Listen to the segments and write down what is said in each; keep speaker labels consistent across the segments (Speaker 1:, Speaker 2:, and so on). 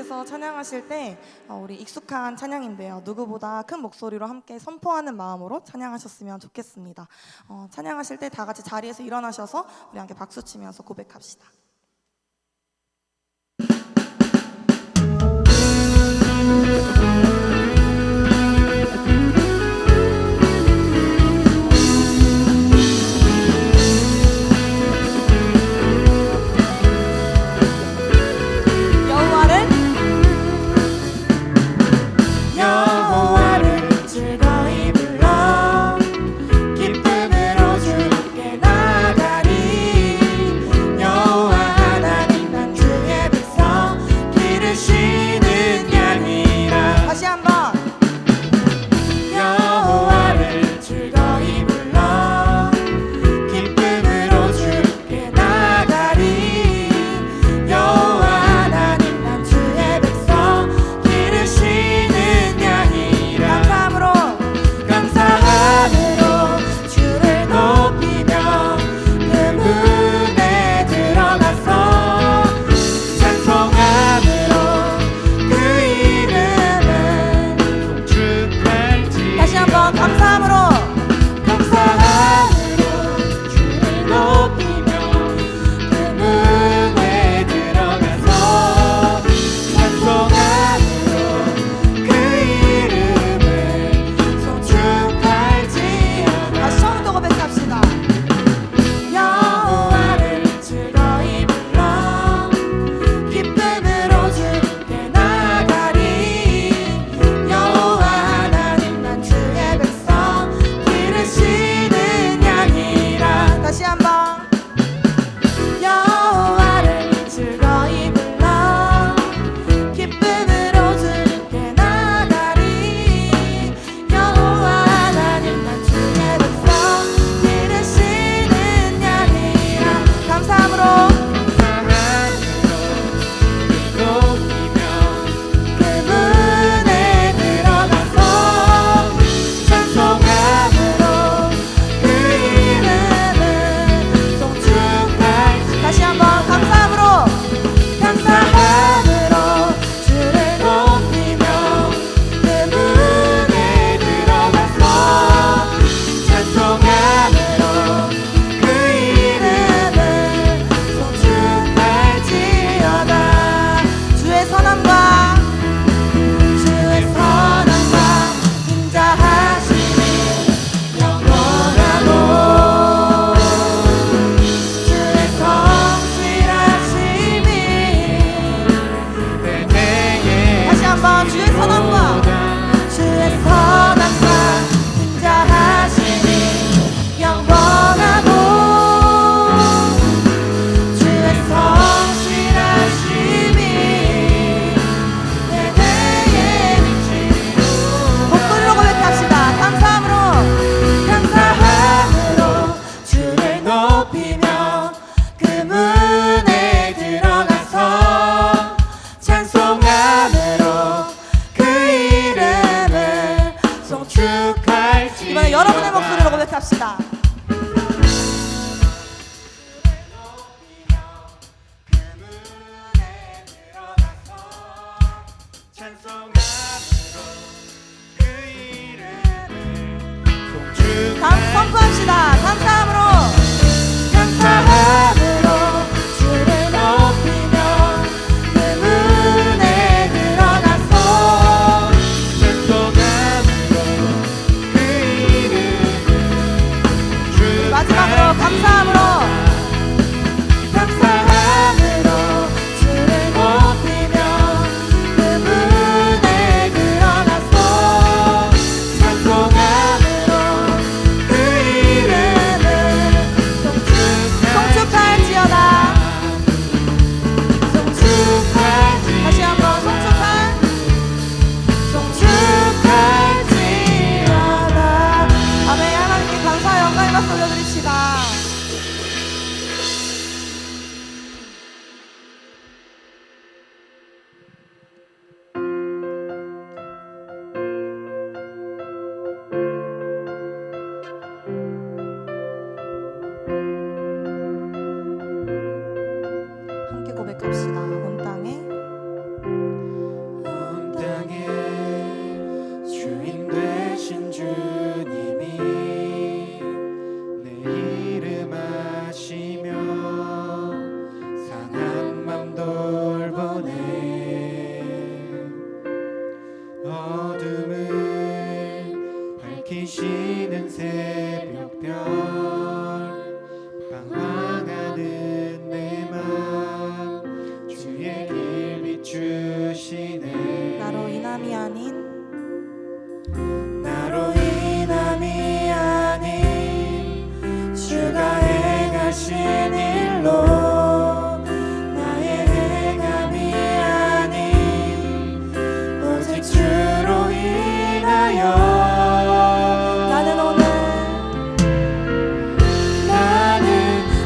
Speaker 1: 예수님께서 찬양하실 때 우리 익숙한 찬양인데요, 누구보다 큰 목소리로 함께 선포하는 마음으로 찬양하셨으면 좋겠습니다. 찬양하실 때 다 같이 자리에서 일어나셔서 우리 함께 박수 치면서 고백합시다. 이번에 여러분의 목소리로 고백합시다. 선포합시다. 감사함으로 주를 높이며 그 문에 들어가서 찬송함으로 그 이름을 마지막으로 감사함으로 주를 높이며 그 문에 들어가서 찬송함으로 그 이름을 송축할지어다. 다시 한번 송축할지어다. 아멘. 하나님께 감사와 영광의 박수 올려드립시다. 함께 고백합시다. 온 땅에
Speaker 2: 어둠을 밝히시는 새벽별, 방황하는 내 맘 주의 길 비추시네.
Speaker 1: 나로 인함이 아닌
Speaker 2: 나로 인함이 아닌 주가 행하신 일로, 나의 행함이 아닌 오직 주로 인하여 나는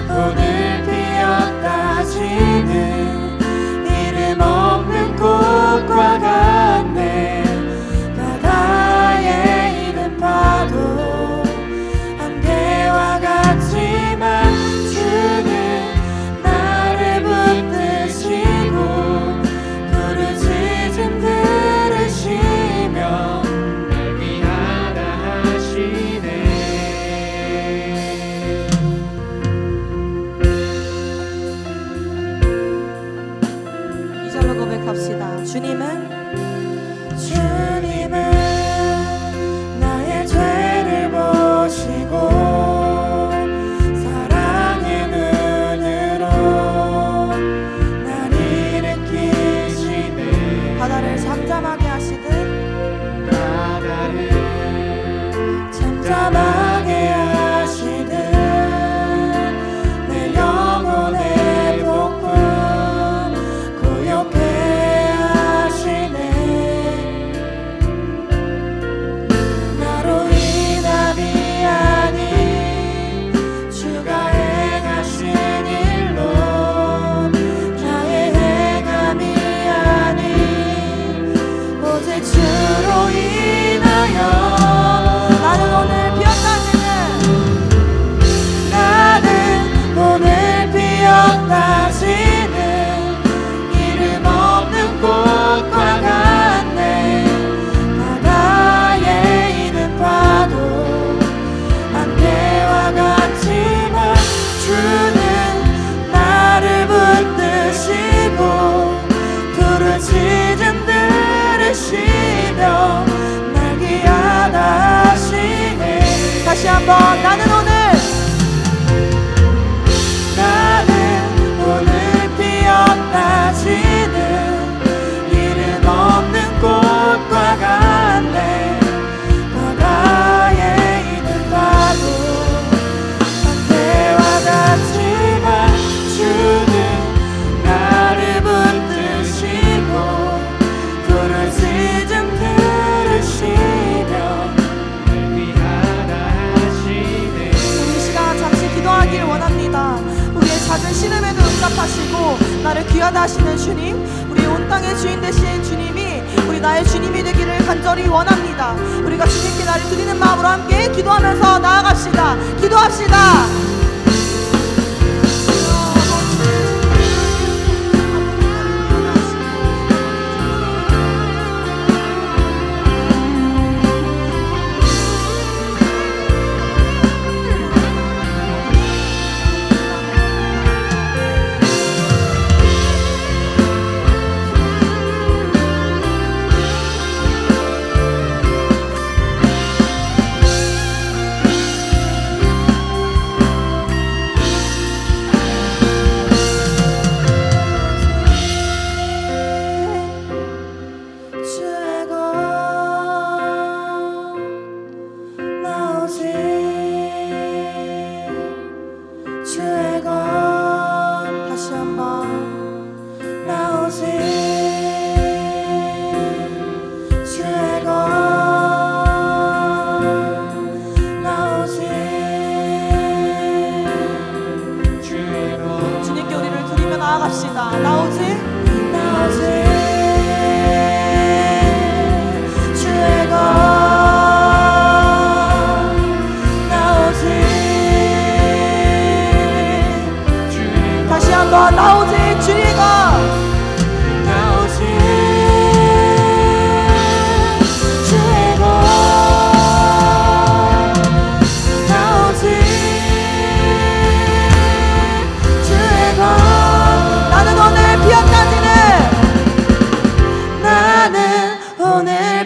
Speaker 2: 오늘 피었다 지는 이름 없는 꽃과 같네. 바다에 있는 파도 안개와 같지만 주는 나를 붙드시고 부르짖음 들으시며 날 귀하다 하시네.
Speaker 1: 2절로 고백합시다. 주님은
Speaker 2: 나의 죄를 보시고 사랑의 눈으로 날 일으키시네.
Speaker 1: 바다를 잠잠하게 하시듯
Speaker 2: 바다를 잠잠하게 하시듯 내 영혼의 복음 고요케 하시네. 나로 인함이 아닌 주가 행하신 일로, 나의 행함이 아닌 오직 주로 인하여 나는 오늘 피었다 지는 이름 없는 꽃과 같네. 바다에 있는 파도 안개와 같지만 주는 나를 붙드시고 부르짖음 들으시며 날 귀하다 하시네.
Speaker 1: 다시 한번 나는
Speaker 2: 오늘 피었다 지는 이름 없는 꽃과 같네. 바다에 있는 파도 안개와 같지만 주는 나를 붙드시고 부르짖음 들으시며 날 귀하다 하시네.
Speaker 1: 우리 이 시간 잠시 기도하길 원합니다. 우리의 작은 신음에도 응답하시고 나를 귀하다 하시는 주님, 우리 온 땅의 주인 되신 주님이 우리 나의 주님이 되기를 간절히 원합니다. 우리가 주님께 나를 드리는 마음으로 함께 기도하면서 나아갑시다. 기도합시다.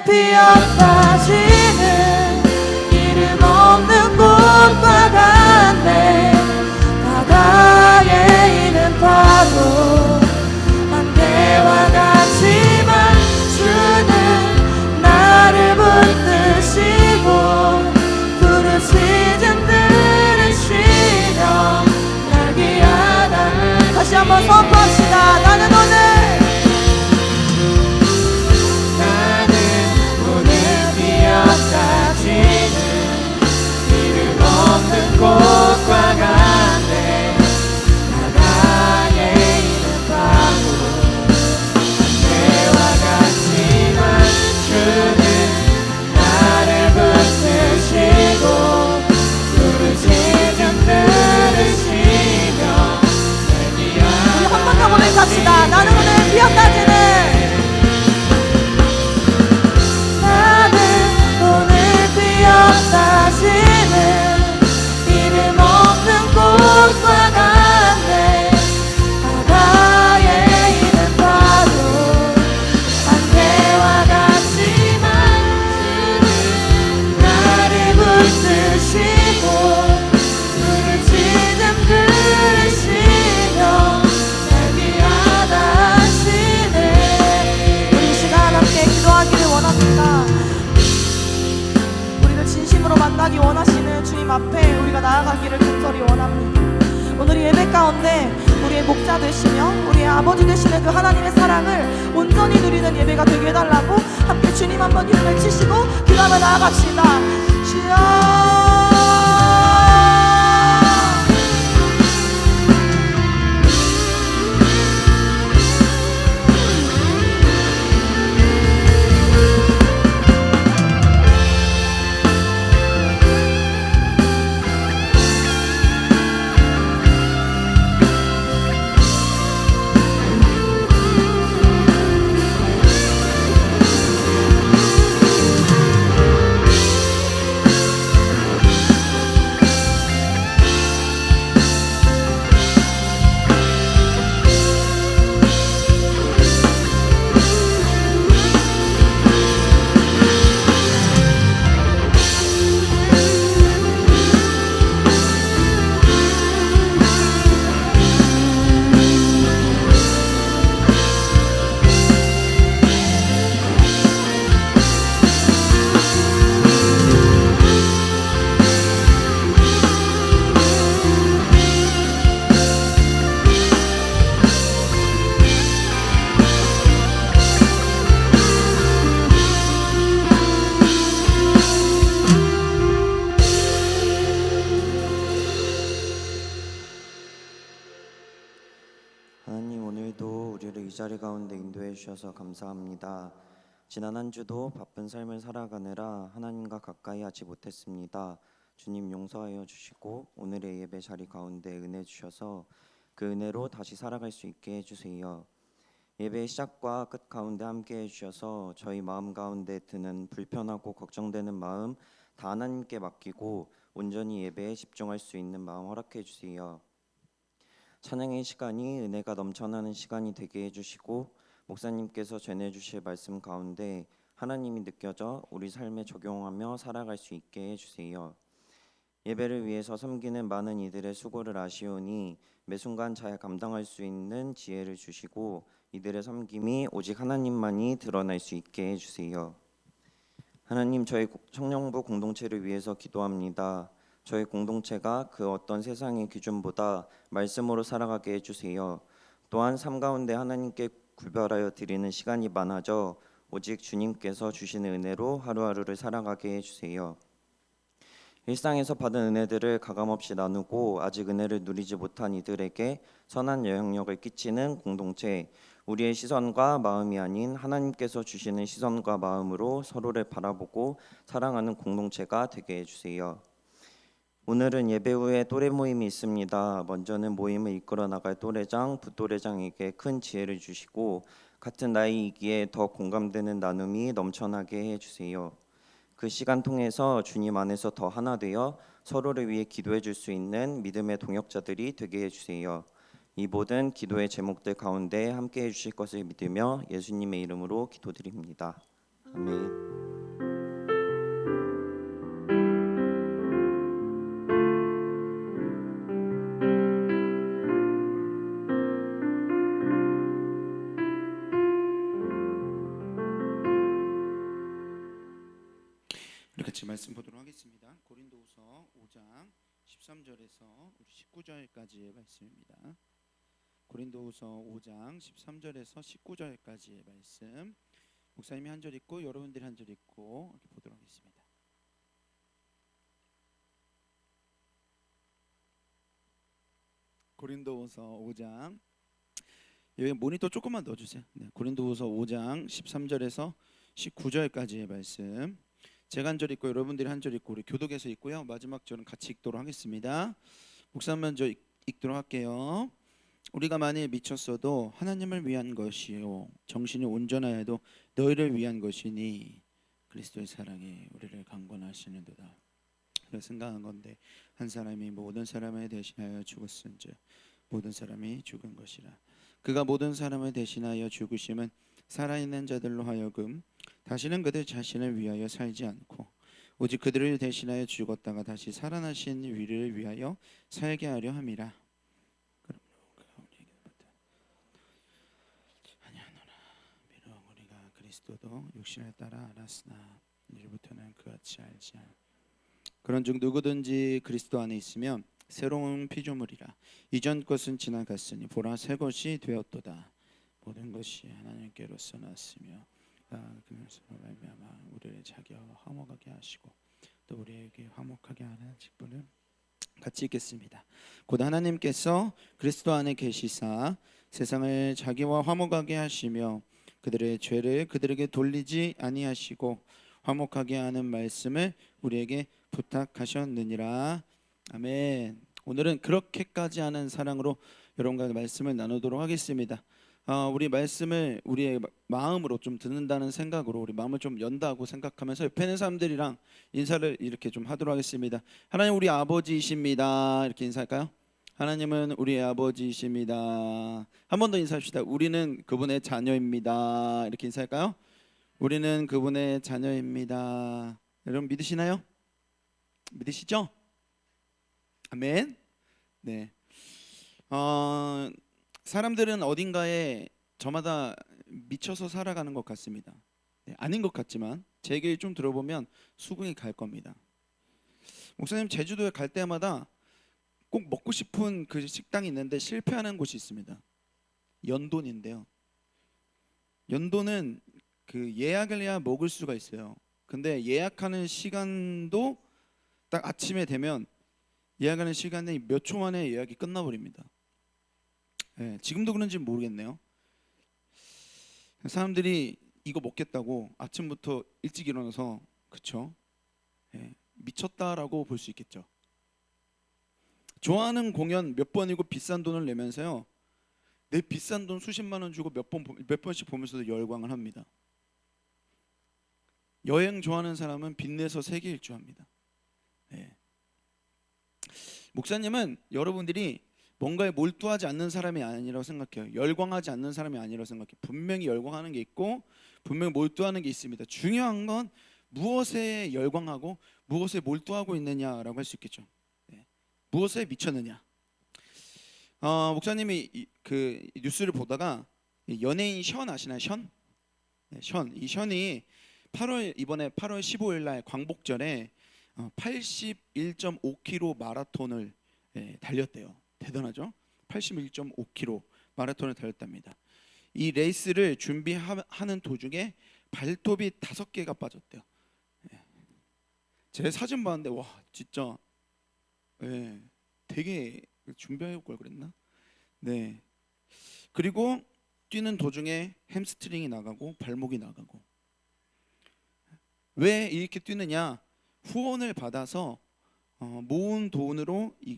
Speaker 1: 피었다지는 이름 없는 꽃과 같네. 바다에 있는 파도 안개와 같지만 주는 나를 붙드시고 부르짖음 들으시며 날 귀하다. 다시 한번 선포합시다. 나는 오늘
Speaker 2: 피었다지는 이름 없는 꽃과 같네. 바다에 있는 파도 안개와 같지만 주는 나를 붙드시고 부르짖음 들으시며 날 귀하다.
Speaker 1: 한 번 더 고백합시다. 나는 오늘 피었다지는 피었다지는 이름 없는 꽃과 같네. 바다에 있는 파도 안개와 같지만 주는 나를 붙드시고 부르짖음 들으시며 날 귀하다 하시네. 우리 이 시간 함께 기도하기를 원합니다. 진심으로 만나기 원하시는 주님 앞에 우리가 나아가기를 간절히 원합니다. 오늘 이 예배 가운데 우리의 목자 되시며 우리의 아버지 되시는 그 하나님의 사랑을 온전히 누리는 예배가 되게 해달라고 함께 주님 한번 이름을 치시고 기도하며 나아갑시다. 주여.
Speaker 3: 하나님, 오늘도 우리를 이 자리 가운데 인도해 주셔서 감사합니다. 지난 한 주도 바쁜 삶을 살아가느라 하나님과 가까이 하지 못했습니다. 주님 용서하여 주시고 오늘의 예배 자리 가운데 은혜 주셔서 그 은혜로 다시 살아갈 수 있게 해주세요. 예배의 시작과 끝 가운데 함께 해주셔서 저희 마음 가운데 드는 불편하고 걱정되는 마음 다 하나님께 맡기고 온전히 예배에 집중할 수 있는 마음 허락해 주세요. 찬양의 시간이 은혜가 넘쳐나는 시간이 되게 해주시고 목사님께서 전해주실 말씀 가운데 하나님이 느껴져 우리 삶에 적용하며 살아갈 수 있게 해주세요. 예배를 위해서 섬기는 많은 이들의 수고를 아시오니 매 순간 잘 감당할 수 있는 지혜를 주시고 이들의 섬김이 오직 하나님만이 드러날 수 있게 해주세요. 하나님, 저희 청년부 공동체를 위해서 기도합니다. 저희 공동체가 그 어떤 세상의 기준보다 말씀으로 살아가게 해주세요. 또한 삶 가운데 하나님께 구별하여 드리는 시간이 많아져 오직 주님께서 주시는 은혜로 하루하루를 살아가게 해주세요. 일상에서 받은 은혜들을 가감없이 나누고 아직 은혜를 누리지 못한 이들에게 선한 영향력을 끼치는 공동체, 우리의 시선과 마음이 아닌 하나님께서 주시는 시선과 마음으로 서로를 바라보고 사랑하는 공동체가 되게 해주세요. 오늘은 예배 후에 또래 모임이 있습니다. 먼저는 모임을 이끌어 나갈 또래장, 부또래장에게 큰 지혜를 주시고 같은 나이이기에 더 공감되는 나눔이 넘쳐나게 해주세요. 그 시간 통해서 주님 안에서 더 하나 되어 서로를 위해 기도해 줄 수 있는 믿음의 동역자들이 되게 해주세요. 이 모든 기도의 제목들 가운데 함께 해주실 것을 믿으며 예수님의 이름으로 기도드립니다. 아멘.
Speaker 2: 우리 같이 말씀 보도록 하겠습니다. 고린도후서 5장 13절에서 우리 19절까지의 말씀입니다. 고린도후서 5장 13절에서 19절까지의 말씀. 목사님이 한 절 읽고 여러분들이 한 절 읽고 이렇게 보도록 하겠습니다. 고린도후서 5장, 여기 모니터 조금만 넣어주세요. 네, 고린도후서 5장 13절에서 19절까지의 말씀. 제가 한 절 읽고 여러분들이 한 절 읽고 우리 교독에서 읽고요. 마지막 절은 같이 읽도록 하겠습니다. 목사 먼저 읽도록 할게요. 우리가 만일 미쳤어도 하나님을 위한 것이요 정신이 온전하여도 너희를 위한 것이니 그리스도의 사랑이 우리를 강권하시는도다. 그래서 생각한 건데 한 사람이 모든 사람을 대신하여 죽었은즉 모든 사람이 죽은 것이라. 그가 모든 사람을 대신하여 죽으심은 살아있는 자들로 하여금 다시는 그들 자신을 위하여 살지 않고 오직 그들을 대신하여 죽었다가 다시 살아나신 위를 위하여 살게 하려 함이라. 아니하노라. 비록 우리가 그리스도도 육신을 따라 알았으나 이제부터는 그같이 알지 않. 그런즉 누구든지 그리스도 안에 있으면 새로운 피조물이라. 이전 것은 지나갔으니 보라 새 것이 되었도다. 모든 것이 하나님께로서 났으며 그것으로 말미암아 우리를 자기와 화목하게 하시고 또 우리에게 화목하게 하는 직분을 같이 읽겠습니다. 곧 하나님께서 그리스도 안에 계시사 세상을 자기와 화목하게 하시며 그들의 죄를 그들에게 돌리지 아니하시고 화목하게 하는 말씀을 우리에게 부탁하셨느니라. 아멘. 오늘은 그렇게까지 하는 사랑으로 여러분과 말씀을 나누도록 하겠습니다. 우리 말씀을 우리의 마음으로 좀 듣는다는 생각으로 우리 마음을 좀 연다고 생각하면서 옆에 있는 사람들이랑 인사를 이렇게 좀 하도록 하겠습니다. 하나님 우리 아버지이십니다. 이렇게 인사할까요? 하나님은 우리의 아버지이십니다. 한 번 더 인사합시다. 우리는 그분의 자녀입니다. 이렇게 인사할까요? 우리는 그분의 자녀입니다. 여러분 믿으시나요? 믿으시죠? 아멘. 네. 사람들은 어딘가에 저마다 미쳐서 살아가는 것 같습니다. 네, 아닌 것 같지만 제 얘기를 좀 들어보면 수긍이 갈 겁니다. 목사님 제주도에 갈 때마다 꼭 먹고 싶은 그 식당이 있는데 실패하는 곳이 있습니다. 연돈인데요. 연돈은 그 예약을 해야 먹을 수가 있어요. 근데 예약하는 시간도 딱 아침에 되면 예약하는 시간에 몇 초 만에 예약이 끝나버립니다. 네, 지금도 그런지 모르겠네요. 사람들이 이거 먹겠다고 아침부터 일찍 일어나서 그쵸? 네, 미쳤다라고 볼 수 있겠죠. 좋아하는 공연 몇 번이고 비싼 돈을 내면서요. 내 비싼 돈 수십만 원 주고 몇 번씩 보면서도 열광을 합니다. 여행 좋아하는 사람은 빚내서 세계 일주합니다. 네. 목사님은 여러분들이 뭔가에 몰두하지 않는 사람이 아니라고 생각해요. 열광하지 않는 사람이 아니라고 생각해요. 분명히 열광하는 게 있고 분명히 몰두하는 게 있습니다. 중요한 건 무엇에 열광하고 무엇에 몰두하고 있느냐라고 할 수 있겠죠. 네. 무엇에 미쳤느냐. 목사님이 그 뉴스를 보다가 연예인 션 아시나요? 션? 네, 이 션이 이번에 8월 15일 날 광복절에 81.5km 마라톤을 달렸대요. 대단하죠? 81.5km 마라톤을 달렸답니다. 이 레이스를 준비하는 도중에 발톱이 5개가 빠졌대요. 제 사진 봤는데 와 진짜 되게 준비할 걸 그랬나? 네. 그리고 뛰는 도중에 햄스트링이 나가고 발목이 나가고. 왜 이렇게 뛰느냐? 후원을 받아서 모은 돈으로 이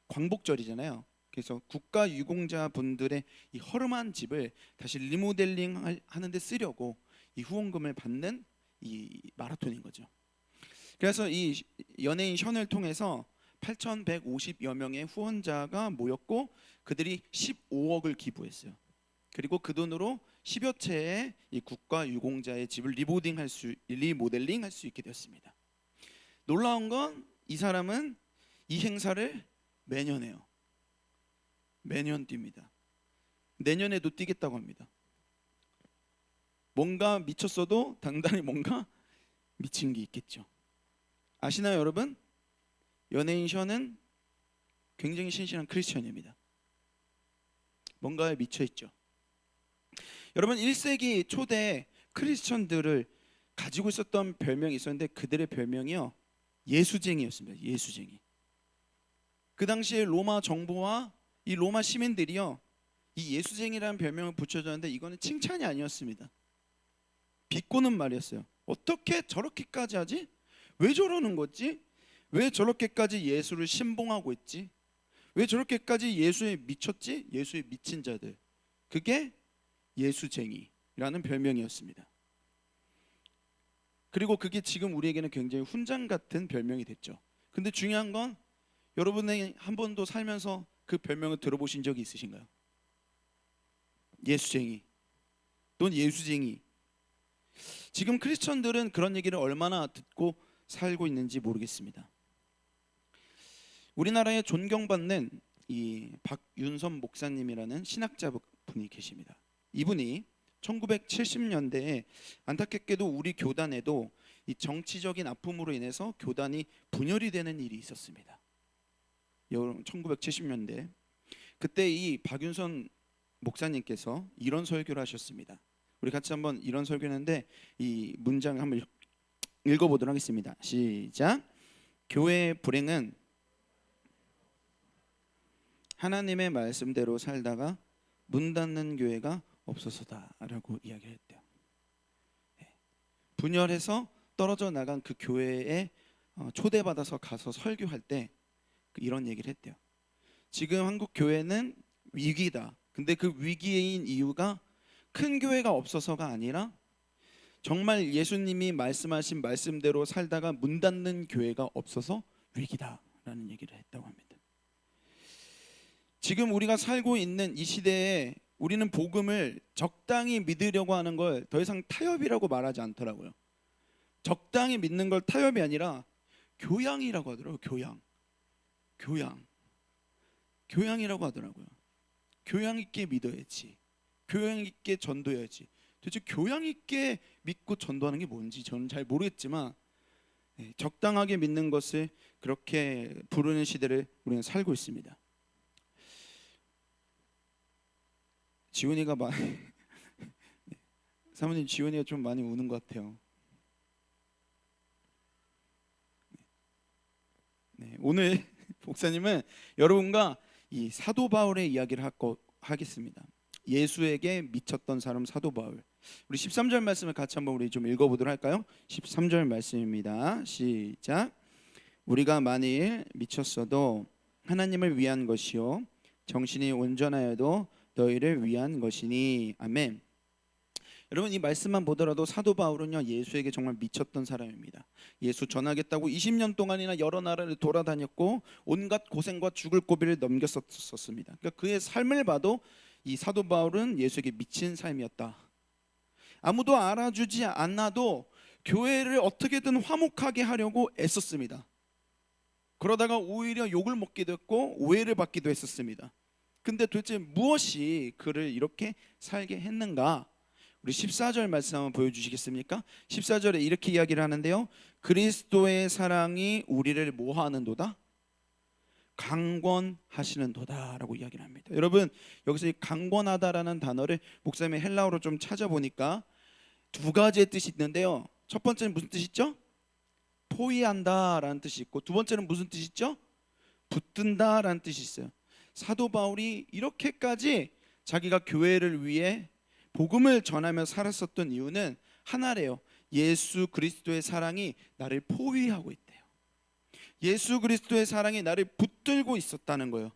Speaker 2: 광복절이잖아요. 그래서 국가 유공자 분들의 이 허름한 집을 다시 리모델링 하는데 쓰려고 이 후원금을 받는 이 마라톤인 거죠. 그래서 이 연예인 션을 통해서 8,150여 명의 후원자가 모였고 그들이 15억을 기부했어요. 그리고 그 돈으로 10여 채의 이 국가 유공자의 집을 리모델링 할 수 있게 되었습니다. 놀라운 건 이 사람은 이 행사를 매년 해요. 매년 뜁니다. 내년에도 뛰겠다고 합니다. 뭔가 미쳤어도 당당히 뭔가 미친 게 있겠죠. 아시나요, 여러분? 연예인 션은 굉장히 신실한 크리스천입니다. 뭔가에 미쳐 있죠. 여러분, 1세기 초대 크리스천들을 가지고 있었던 별명이 있었는데 그들의 별명이요, 예수쟁이였습니다. 예수쟁이. 그 당시에 로마 정부와 이 로마 시민들이요, 이 예수쟁이라는 별명을 붙여줬는데 이거는 칭찬이 아니었습니다. 비꼬는 말이었어요. 어떻게 저렇게까지 하지? 왜 저러는 거지? 왜 저렇게까지 예수를 신봉하고 있지? 왜 저렇게까지 예수에 미쳤지? 예수에 미친 자들. 그게 예수쟁이라는 별명이었습니다. 그리고 그게 지금 우리에게는 굉장히 훈장 같은 별명이 됐죠. 근데 중요한 건 여러분이 한 번도 살면서 그 별명을 들어보신 적이 있으신가요? 예수쟁이. 넌 예수쟁이. 지금 크리스천들은 그런 얘기를 얼마나 듣고 살고 있는지 모르겠습니다. 우리나라에 존경받는 이 박윤선 목사님이라는 신학자분이 계십니다. 이분이 1970년대에 안타깝게도 우리 교단에도 이 정치적인 아픔으로 인해서 교단이 분열이 되는 일이 있었습니다. 1970년대 그때 이 박윤선 목사님께서 이런 설교를 하셨습니다. 우리 같이 한번 이런 설교했는데 이 문장을 한번 읽어보도록 하겠습니다. 시작. 교회의 불행은 하나님의 말씀대로 살다가 문 닫는 교회가 없어서다라고 이야기를 했대요. 분열해서 떨어져 나간 그 교회에 초대받아서 가서 설교할 때 이런 얘기를 했대요. 지금 한국 교회는 위기다. 근데 그 위기인 이유가 큰 교회가 없어서가 아니라 정말 예수님이 말씀하신 말씀대로 살다가 문 닫는 교회가 없어서 위기다라는 얘기를 했다고 합니다. 지금 우리가 살고 있는 이 시대에 우리는 복음을 적당히 믿으려고 하는 걸 더 이상 타협이라고 말하지 않더라고요. 적당히 믿는 걸 타협이 아니라 교양이라고 하더라고요. 교양이라고 하더라고요. 교양 있게 믿어야지. 교양 있게 전도해야지. 도대체 교양 있게 믿고 전도하는 게 뭔지 저는 잘 모르겠지만 적당하게 믿는 것을 그렇게 부르는 시대를 우리는 살고 있습니다. 지훈이가 사모님, 지훈이가 좀 많이 우는 것 같아요. 네, 오늘 목사님은 여러분과 이 사도 바울의 이야기를 하겠습니다. 예수에게 미쳤던 사람 사도 바울. 우리 13절 말씀을 같이 한번 우리 좀 읽어보도록 할까요? 13절 말씀입니다. 시작. 우리가 만일 미쳤어도 하나님을 위한 것이요 정신이 온전하여도 너희를 위한 것이니. 아멘. 여러분, 이 말씀만 보더라도 사도 바울은요 예수에게 정말 미쳤던 사람입니다. 예수 전하겠다고 20년 동안이나 여러 나라를 돌아다녔고 온갖 고생과 죽을 고비를 넘겼었습니다. 그러니까 그의 삶을 봐도 이 사도 바울은 예수에게 미친 삶이었다. 아무도 알아주지 않아도 교회를 어떻게든 화목하게 하려고 애썼습니다. 그러다가 오히려 욕을 먹기도 했고 오해를 받기도 했었습니다. 근데 도대체 무엇이 그를 이렇게 살게 했는가? 우리 14절 말씀 한번 보여주시겠습니까? 14절에 이렇게 이야기를 하는데요, 그리스도의 사랑이 우리를 뭐하는도다? 강권하시는도다 라고 이야기를 합니다. 여러분, 여기서 이 강권하다라는 단어를 목사님이 헬라어로 좀 찾아보니까 두 가지의 뜻이 있는데요, 첫 번째는 무슨 뜻이 있죠? 포위한다라는 뜻이 있고, 두 번째는 무슨 뜻이 있죠? 붙든다라는 뜻이 있어요. 사도 바울이 이렇게까지 자기가 교회를 위해 복음을 전하며 살았었던 이유는 하나래요. 예수 그리스도의 사랑이 나를 포위하고 있대요. 예수 그리스도의 사랑이 나를 붙들고 있었다는 거예요.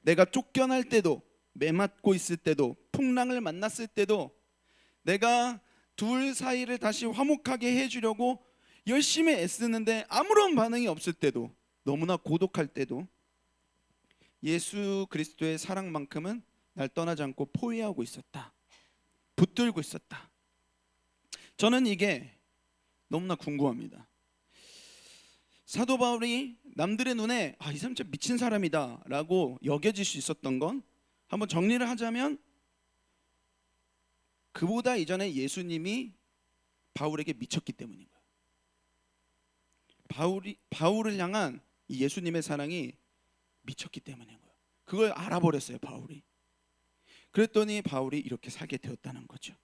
Speaker 2: 내가 쫓겨날 때도, 매맞고 있을 때도, 풍랑을 만났을 때도, 내가 둘 사이를 다시 화목하게 해주려고 열심히 애쓰는데 아무런 반응이 없을 때도, 너무나 고독할 때도 예수 그리스도의 사랑만큼은 날 떠나지 않고 포위하고 있었다. 붙들고 있었다. 저는 이게 너무나 궁금합니다. 사도 바울이 남들의 눈에 이 사람 진짜 미친 사람이다 라고 여겨질 수 있었던 건, 한번 정리를 하자면 그보다 이전에 예수님이 바울에게 미쳤기 때문인 거예요. 바울을 향한 이 예수님의 사랑이 미쳤기 때문인 거예요. 그걸 알아버렸어요, 바울이. 그랬더니 바울이 이렇게 살게 되었다는 거죠.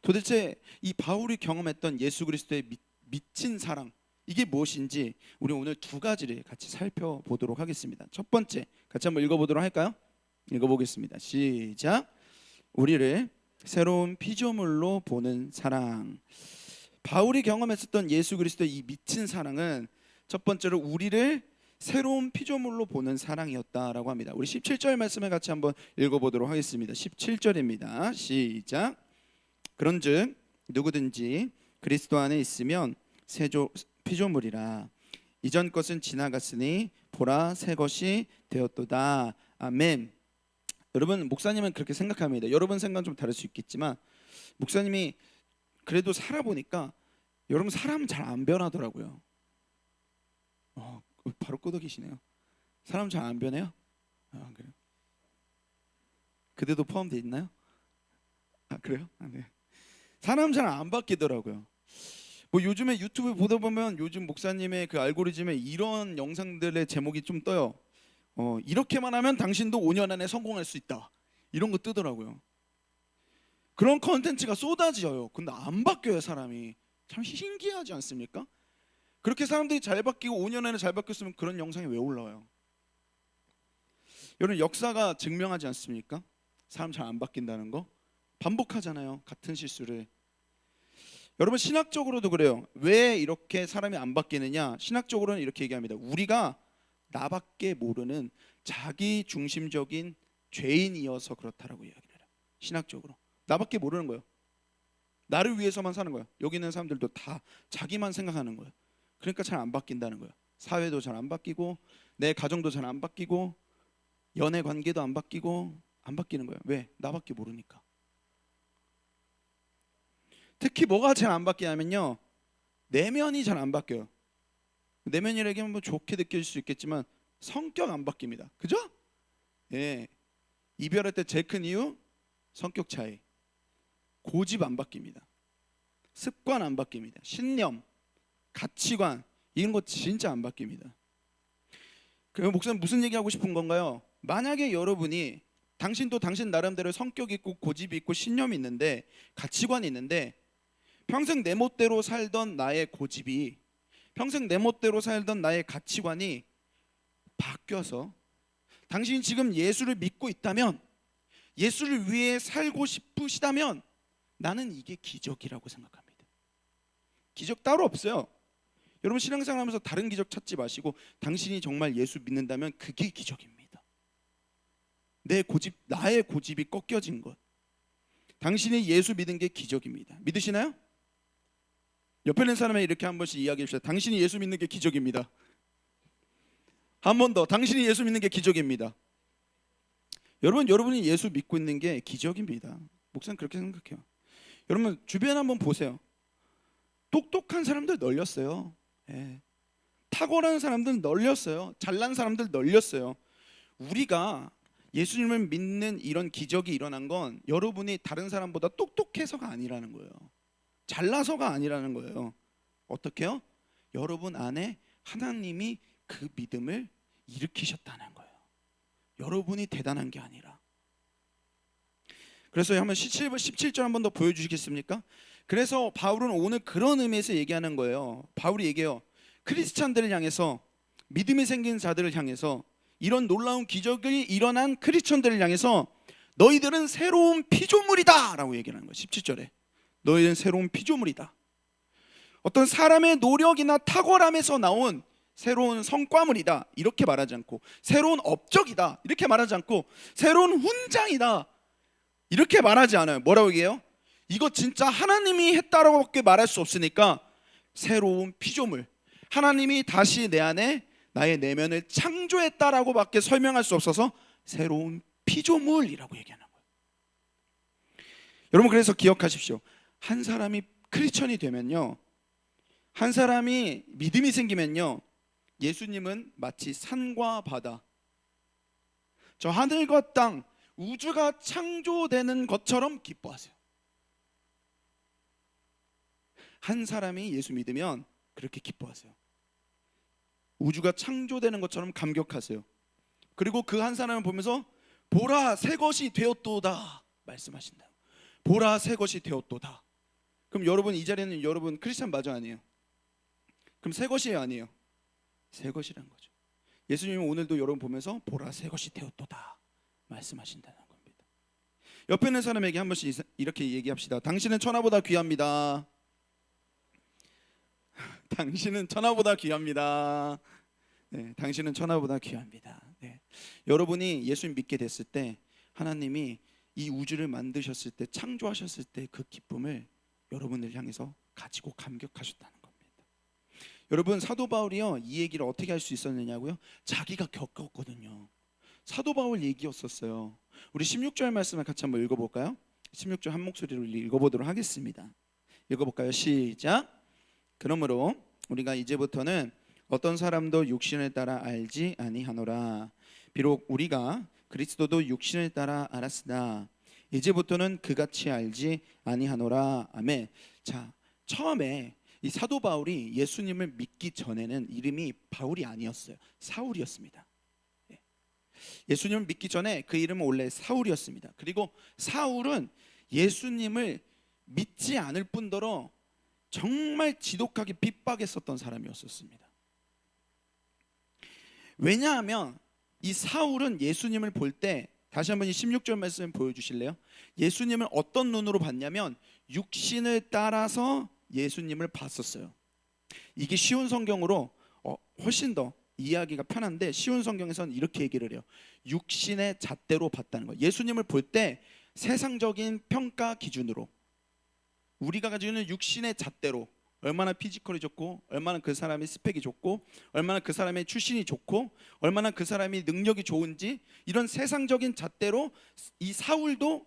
Speaker 2: 도대체 이 바울이 경험했던 예수 그리스도의 미친 사랑, 이게 무엇인지 우리 오늘 두 가지를 같이 살펴보도록 하겠습니다. 첫 번째, 같이 한번 읽어보도록 할까요? 읽어보겠습니다. 시작. 우리를 새로운 피조물로 보는 사랑. 바울이 경험했었던 예수 그리스도의 이 미친 사랑은 첫 번째로 우리를 새로운 피조물로 보는 사랑이었다라고 합니다. 우리 17절 말씀을 같이 한번 읽어보도록 하겠습니다. 17절입니다. 시작. 그런즉 누구든지 그리스도 안에 있으면 새 피조물이라. 이전 것은 지나갔으니 보라 새 것이 되었도다. 아멘. 여러분, 목사님은 그렇게 생각합니다. 여러분 생각은 좀 다를 수 있겠지만 목사님이 그래도 살아보니까 여러분 사람은 잘 안 변하더라고요. 바로 끄덕이시네요. 사람 잘 안 변해요? 그래요? 그대도 포함되어 있나요? 그래요? 네. 사람 잘 안 바뀌더라고요. 뭐 요즘에 유튜브 보다 보면 요즘 목사님의 그 알고리즘에 이런 영상들의 제목이 좀 떠요. 이렇게만 하면 당신도 5년 안에 성공할 수 있다, 이런 거 뜨더라고요. 그런 컨텐츠가 쏟아져요. 근데 안 바뀌어요. 사람이 참 신기하지 않습니까? 그렇게 사람들이 잘 바뀌고 5년 안에 잘 바뀌었으면 그런 영상이 왜 올라와요? 여러분, 역사가 증명하지 않습니까? 사람 잘 안 바뀐다는 거. 반복하잖아요, 같은 실수를. 여러분, 신학적으로도 그래요. 왜 이렇게 사람이 안 바뀌느냐? 신학적으로는 이렇게 얘기합니다. 우리가 나밖에 모르는 자기 중심적인 죄인이어서 그렇다라고 이야기를 해요. 신학적으로 나밖에 모르는 거예요. 나를 위해서만 사는 거예요. 여기 있는 사람들도 다 자기만 생각하는 거예요. 그러니까 잘 안 바뀐다는 거예요. 사회도 잘 안 바뀌고 내 가정도 잘 안 바뀌고 연애 관계도 안 바뀌고 안 바뀌는 거예요. 왜? 나밖에 모르니까. 특히 뭐가 잘 안 바뀌냐면요, 내면이 잘 안 바뀌어요. 내면이라고 하면 뭐 좋게 느껴질 수 있겠지만 성격 안 바뀝니다. 그죠? 예. 이별할 때 제일 큰 이유 성격 차이. 고집 안 바뀝니다. 습관 안 바뀝니다. 신념, 가치관, 이런 거 진짜 안 바뀝니다. 그럼 목사님 무슨 얘기하고 싶은 건가요? 만약에 여러분이 당신도 당신 나름대로 성격이 있고 고집이 있고 신념이 있는데 가치관이 있는데 평생 내 멋대로 살던 나의 고집이, 평생 내 멋대로 살던 나의 가치관이 바뀌어서 당신이 지금 예수를 믿고 있다면, 예수를 위해 살고 싶으시다면 나는 이게 기적이라고 생각합니다. 기적 따로 없어요. 여러분, 신앙생활하면서 다른 기적 찾지 마시고 당신이 정말 예수 믿는다면 그게 기적입니다. 나의 고집이 꺾여진 것, 당신이 예수 믿은 게 기적입니다. 믿으시나요? 옆에 있는 사람에게 이렇게 한 번씩 이야기해 주세요. 당신이 예수 믿는 게 기적입니다. 한 번 더, 당신이 예수 믿는 게 기적입니다. 여러분이 예수 믿고 있는 게 기적입니다. 목사는 그렇게 생각해요. 여러분, 주변 한번 보세요. 똑똑한 사람들 널렸어요. 예. 탁월한 사람들 널렸어요. 잘난 사람들 널렸어요. 우리가 예수님을 믿는 이런 기적이 일어난 건 여러분이 다른 사람보다 똑똑해서가 아니라는 거예요. 잘나서가 아니라는 거예요. 어떻게요? 여러분 안에 하나님이 그 믿음을 일으키셨다는 거예요. 여러분이 대단한 게 아니라. 그래서 한번 17절 한 번 더 보여주시겠습니까? 그래서 바울은 오늘 그런 의미에서 얘기하는 거예요. 바울이 얘기해요. 크리스찬들을 향해서, 믿음이 생긴 자들을 향해서, 이런 놀라운 기적이 일어난 크리스찬들을 향해서 너희들은 새로운 피조물이다 라고 얘기를 하는 거예요. 17절에 너희는 새로운 피조물이다. 어떤 사람의 노력이나 탁월함에서 나온 새로운 성과물이다 이렇게 말하지 않고, 새로운 업적이다 이렇게 말하지 않고, 새로운 훈장이다 이렇게 말하지 않아요. 뭐라고 얘기해요? 이거 진짜 하나님이 했다라고 밖에 말할 수 없으니까 새로운 피조물, 하나님이 다시 내 안에 나의 내면을 창조했다라고 밖에 설명할 수 없어서 새로운 피조물이라고 얘기하는 거예요. 여러분, 그래서 기억하십시오. 한 사람이 크리스천이 되면요, 한 사람이 믿음이 생기면요, 예수님은 마치 산과 바다, 저 하늘과 땅, 우주가 창조되는 것처럼 기뻐하세요. 한 사람이 예수 믿으면 그렇게 기뻐하세요. 우주가 창조되는 것처럼 감격하세요. 그리고 그 한 사람을 보면서 보라 새 것이 되었도다 말씀하신다. 보라 새 것이 되었도다. 그럼 여러분, 이 자리에는 여러분 크리스찬 맞아 아니에요? 그럼 새 것이에요 아니에요? 새 것이란 거죠. 예수님은 오늘도 여러분 보면서 보라 새 것이 되었도다 말씀하신다는 겁니다. 옆에 있는 사람에게 한 번씩 이렇게 얘기합시다. 당신은 천하보다 귀합니다. 당신은 천하보다 귀합니다. 네, 당신은 천하보다 귀합니다. 네. 여러분이 예수님 믿게 됐을 때 하나님이 이 우주를 만드셨을 때, 창조하셨을 때 그 기쁨을 여러분을 향해서 가지고 감격하셨다는 겁니다. 여러분, 사도 바울이요, 이 얘기를 어떻게 할 수 있었느냐고요? 자기가 겪었거든요. 사도 바울 얘기였었어요. 우리 16절 말씀을 같이 한번 읽어볼까요? 16절 한 목소리로 읽어보도록 하겠습니다. 읽어볼까요? 시작. 그러므로 우리가 이제부터는 어떤 사람도 육신을 따라 알지 아니하노라. 비록 우리가 그리스도도 육신을 따라 알았으나 이제부터는 그같이 알지 아니하노라. 아멘. 자, 처음에 이 사도 바울이 예수님을 믿기 전에는 이름이 바울이 아니었어요. 사울이었습니다. 예수님을 믿기 전에 그 이름은 원래 사울이었습니다. 그리고 사울은 예수님을 믿지 않을 뿐더러 정말 지독하게 핍박했었던 사람이었습니다. 왜냐하면 이 사울은 예수님을 볼 때, 다시 한번 이 16절 말씀 보여주실래요? 예수님을 어떤 눈으로 봤냐면 육신을 따라서 예수님을 봤었어요. 이게 쉬운 성경으로 훨씬 더 이해하기가 편한데, 쉬운 성경에서는 이렇게 얘기를 해요. 육신의 잣대로 봤다는 거예요. 예수님을 볼 때 세상적인 평가 기준으로, 우리가 가지고 있는 육신의 잣대로, 얼마나 피지컬이 좋고, 얼마나 그 사람의 스펙이 좋고, 얼마나 그 사람의 출신이 좋고, 얼마나 그 사람이 능력이 좋은지, 이런 세상적인 잣대로 이 사울도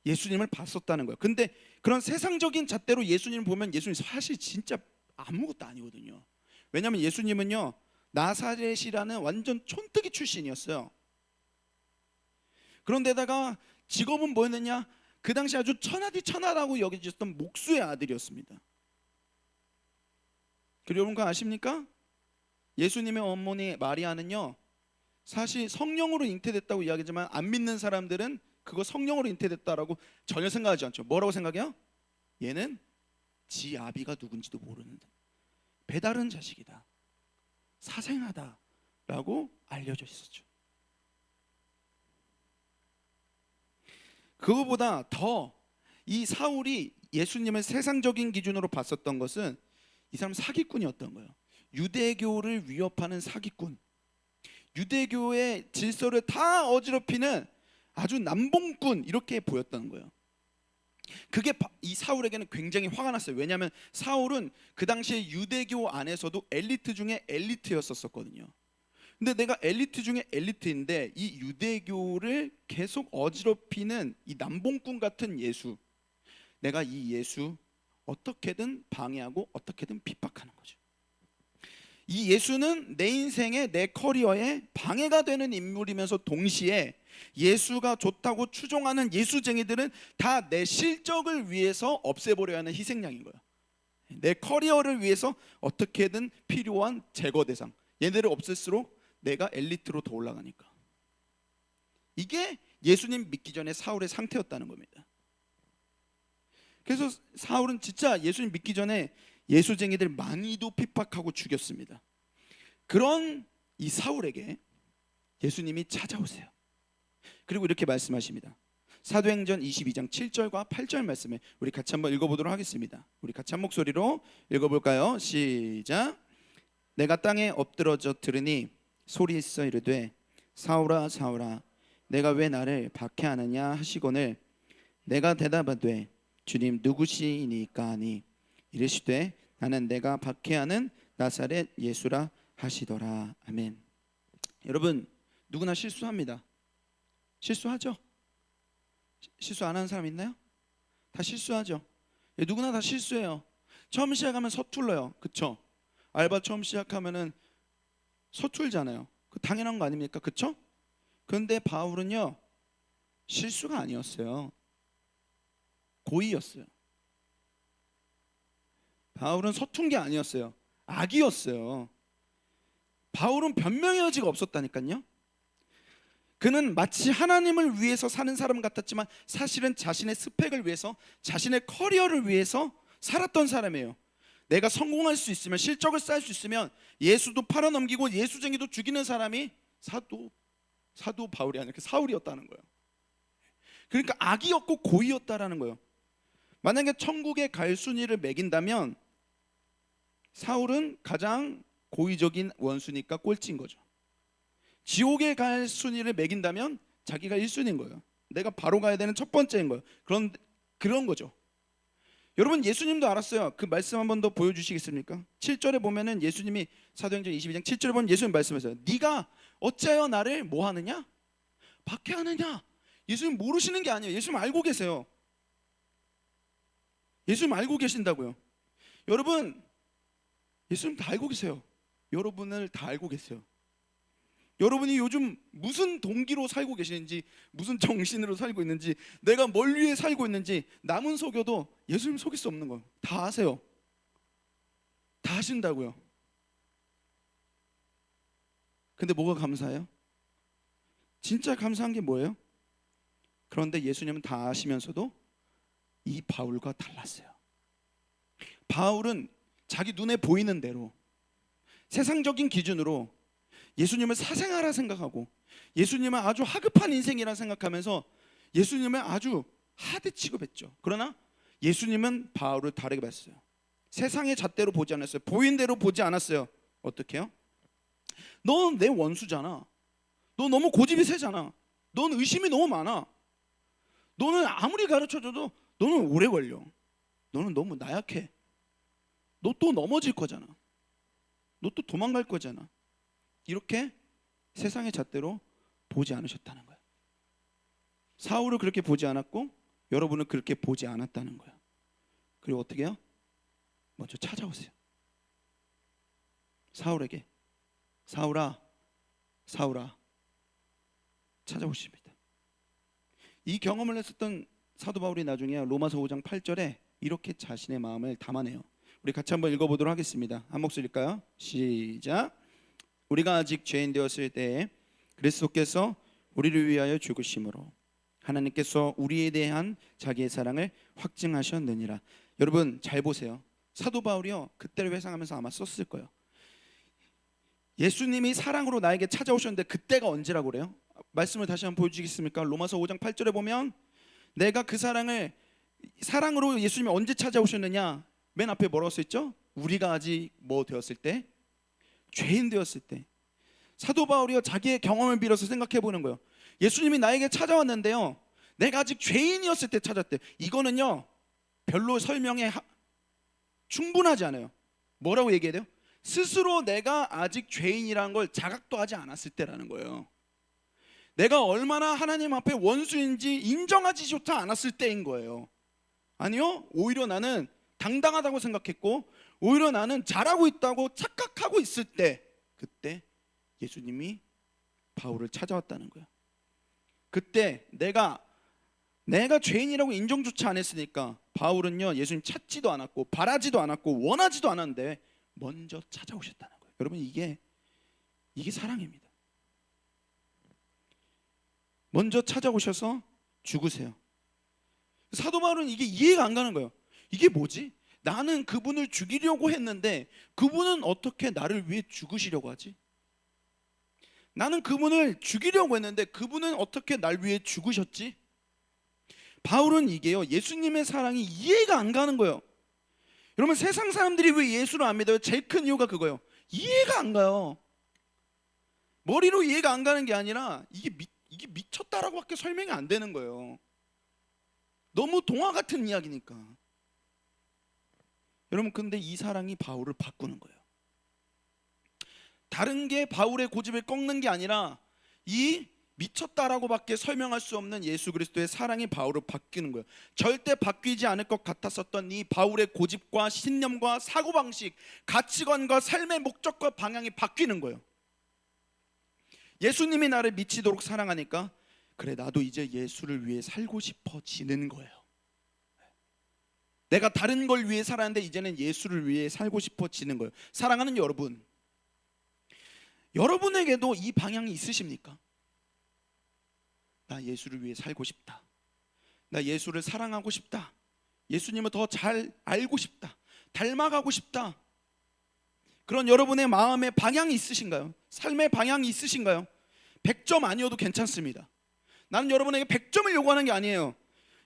Speaker 2: 예수님을 봤었다는 거예요. 근데 그런 세상적인 잣대로 예수님을 보면 예수님 사실 진짜 아무것도 아니거든요. 왜냐하면 예수님은요, 나사렛이라는 완전 촌뜨기 출신이었어요. 그런데다가 직업은 뭐였느냐? 그 당시 아주 천하디 천하라고 여겨졌던 목수의 아들이었습니다. 그리고 여러분 그거 아십니까? 예수님의 어머니 마리아는요, 사실 성령으로 잉태됐다고 이야기하지만 안 믿는 사람들은 그거 성령으로 잉태됐다라고 전혀 생각하지 않죠. 뭐라고 생각해요? 얘는 지 아비가 누군지도 모르는 배다른 자식이다, 사생하다라고 알려져 있었죠. 그거보다 더 이 사울이 예수님을 세상적인 기준으로 봤었던 것은 이 사람 사기꾼이었던 거예요. 유대교를 위협하는 사기꾼, 유대교의 질서를 다 어지럽히는 아주 남봉꾼, 이렇게 보였던 거예요. 그게 이 사울에게는 굉장히 화가 났어요. 왜냐하면 사울은 그 당시에 유대교 안에서도 엘리트 중에 엘리트였었거든요. 근데 내가 엘리트 중에 엘리트인데 이 유대교를 계속 어지럽히는 이 남봉꾼 같은 예수, 내가 이 예수 어떻게든 방해하고 어떻게든 핍박하는 거죠. 이 예수는 내 인생에, 내 커리어에 방해가 되는 인물이면서 동시에 예수가 좋다고 추종하는 예수쟁이들은 다 내 실적을 위해서 없애버려야 하는 희생양인 거야. 내 커리어를 위해서 어떻게든 필요한 제거 대상, 얘네를 없앨수록 내가 엘리트로 더 올라가니까. 이게 예수님 믿기 전에 사울의 상태였다는 겁니다. 그래서 사울은 진짜 예수님 믿기 전에 예수쟁이들 많이도 핍박하고 죽였습니다. 그런 이 사울에게 예수님이 찾아오세요. 그리고 이렇게 말씀하십니다. 사도행전 22장 7절과 8절 말씀에 우리 같이 한번 읽어보도록 하겠습니다. 우리 같이 한 목소리로 읽어볼까요? 시작. 내가 땅에 엎드러져 들으니 소리있어 이르되 사울아 사울아 내가 왜 나를 박해하느냐 하시거늘 내가 대답하되 주님 누구시니까 하니 이르시되 나는 내가 박해하는 나사렛 예수라 하시더라. 아멘. 여러분, 누구나 실수합니다. 실수하죠? 실수 안 하는 사람 있나요? 다 실수하죠. 예, 누구나 다 실수해요. 처음 시작하면 서툴러요. 그쵸? 알바 처음 시작하면은 서툴잖아요. 그 당연한 거 아닙니까? 그쵸? 그런데 바울은요, 실수가 아니었어요. 고의였어요. 바울은 서툰 게 아니었어요. 악이었어요. 바울은 변명의 여지가 없었다니까요. 그는 마치 하나님을 위해서 사는 사람 같았지만 사실은 자신의 스펙을 위해서, 자신의 커리어를 위해서 살았던 사람이에요. 내가 성공할 수 있으면, 실적을 쌓을 수 있으면 예수도 팔아넘기고 예수쟁이도 죽이는 사람이 사도 바울이 아니라 사울이었다는 거예요. 그러니까 악이었고 고의였다라는 거예요. 만약에 천국에 갈 순위를 매긴다면 사울은 가장 고의적인 원수니까 꼴찌인 거죠. 지옥에 갈 순위를 매긴다면 자기가 1순위인 거예요. 내가 바로 가야 되는 첫 번째인 거예요. 그런 거죠. 여러분, 예수님도 알았어요. 그 말씀 한 번 더 보여주시겠습니까? 7절에 보면은 예수님이, 사도행전 22장 7절에 보면 예수님 말씀하세요. 네가 어찌하여 나를 뭐 하느냐? 박해하느냐? 예수님 모르시는 게 아니에요. 예수님 알고 계세요. 예수님 알고 계신다고요. 여러분, 예수님 다 알고 계세요. 여러분을 다 알고 계세요. 여러분이 요즘 무슨 동기로 살고 계시는지, 무슨 정신으로 살고 있는지, 내가 뭘 위해 살고 있는지 남은 속여도 예수님 속일 수 없는 거예요. 다 아세요. 다 아신다고요. 근데 뭐가 감사해요? 진짜 감사한 게 뭐예요? 그런데 예수님은 다 아시면서도 이 바울과 달랐어요. 바울은 자기 눈에 보이는 대로 세상적인 기준으로 예수님을 사생아라 생각하고 예수님은 아주 하급한 인생이라 생각하면서 예수님을 아주 하대 취급했죠. 그러나 예수님은 바울을 다르게 봤어요. 세상의 잣대로 보지 않았어요. 보인 대로 보지 않았어요. 어떻게 해요? 넌 내 원수잖아. 너 너무 고집이 세잖아. 넌 의심이 너무 많아. 너는 아무리 가르쳐줘도 너는 오래 걸려. 너는 너무 나약해. 너 또 넘어질 거잖아. 너 또 도망갈 거잖아. 이렇게 세상의 잣대로 보지 않으셨다는 거예요. 사울을 그렇게 보지 않았고 여러분은 그렇게 보지 않았다는 거예요. 그리고 어떻게 해요? 먼저 찾아오세요. 사울에게, 사울아, 사울아, 찾아오십니다. 이 경험을 했었던 사도 바울이 나중에 로마서 5장 8절에 이렇게 자신의 마음을 담아내요. 우리 같이 한번 읽어보도록 하겠습니다. 한 목소리일까요? 시작. 우리가 아직 죄인 되었을 때에 그리스도께서 우리를 위하여 죽으심으로 하나님께서 우리에 대한 자기의 사랑을 확증하셨느니라. 여러분 잘 보세요. 사도 바울이요, 그때를 회상하면서 아마 썼을 거예요. 예수님이 사랑으로 나에게 찾아오셨는데 그때가 언제라고 그래요? 말씀을 다시 한번 보여주시겠습니까? 로마서 5장 8절에 보면 내가 그 사랑으로 예수님이 언제 찾아오셨느냐? 맨 앞에 뭐라고 써있죠? 우리가 아직 뭐 되었을 때? 죄인 되었을 때. 사도 바울이요, 자기의 경험을 빌어서 생각해 보는 거예요. 예수님이 나에게 찾아왔는데요, 내가 아직 죄인이었을 때 찾았대. 이거는요 별로 설명에 충분하지 않아요. 뭐라고 얘기해야 돼요? 스스로 내가 아직 죄인이라는 걸 자각도 하지 않았을 때라는 거예요. 내가 얼마나 하나님 앞에 원수인지 인정하지조차 않았을 때인 거예요. 아니요, 오히려 나는 당당하다고 생각했고 오히려 나는 잘하고 있다고 착각하고 있을 때, 그때 예수님이 바울을 찾아왔다는 거예요. 그때 내가 죄인이라고 인정조차 안 했으니까 바울은요, 예수님 찾지도 않았고 바라지도 않았고 원하지도 않았는데 먼저 찾아오셨다는 거예요. 여러분, 이게 사랑입니다. 먼저 찾아오셔서 죽으세요. 사도 바울은 이게 이해가 안 가는 거예요. 이게 뭐지? 나는 그분을 죽이려고 했는데 그분은 어떻게 나를 위해 죽으시려고 하지? 나는 그분을 죽이려고 했는데 그분은 어떻게 날 위해 죽으셨지? 바울은 이게요, 예수님의 사랑이 이해가 안 가는 거예요. 여러분, 세상 사람들이 왜 예수를 안 믿어요? 제일 큰 이유가 그거예요. 이해가 안 가요. 머리로 이해가 안 가는 게 아니라 이게 미쳤다라고밖에 설명이 안 되는 거예요. 너무 동화 같은 이야기니까. 여러분, 근데 이 사랑이 바울을 바꾸는 거예요. 다른 게 바울의 고집을 꺾는 게 아니라 이 미쳤다라고밖에 설명할 수 없는 예수 그리스도의 사랑이 바울을 바뀌는 거예요. 절대 바뀌지 않을 것 같았었던 이 바울의 고집과 신념과 사고방식, 가치관과 삶의 목적과 방향이 바뀌는 거예요. 예수님이 나를 미치도록 사랑하니까 그래, 나도 이제 예수를 위해 살고 싶어지는 거예요. 내가 다른 걸 위해 살았는데 이제는 예수를 위해 살고 싶어지는 거예요. 사랑하는 여러분, 여러분에게도 이 방향이 있으십니까? 나 예수를 위해 살고 싶다. 나 예수를 사랑하고 싶다. 예수님을 더 잘 알고 싶다. 닮아가고 싶다. 그런 여러분의 마음의 방향이 있으신가요? 삶의 방향이 있으신가요? 100점 아니어도 괜찮습니다. 나는 여러분에게 100점을 요구하는 게 아니에요.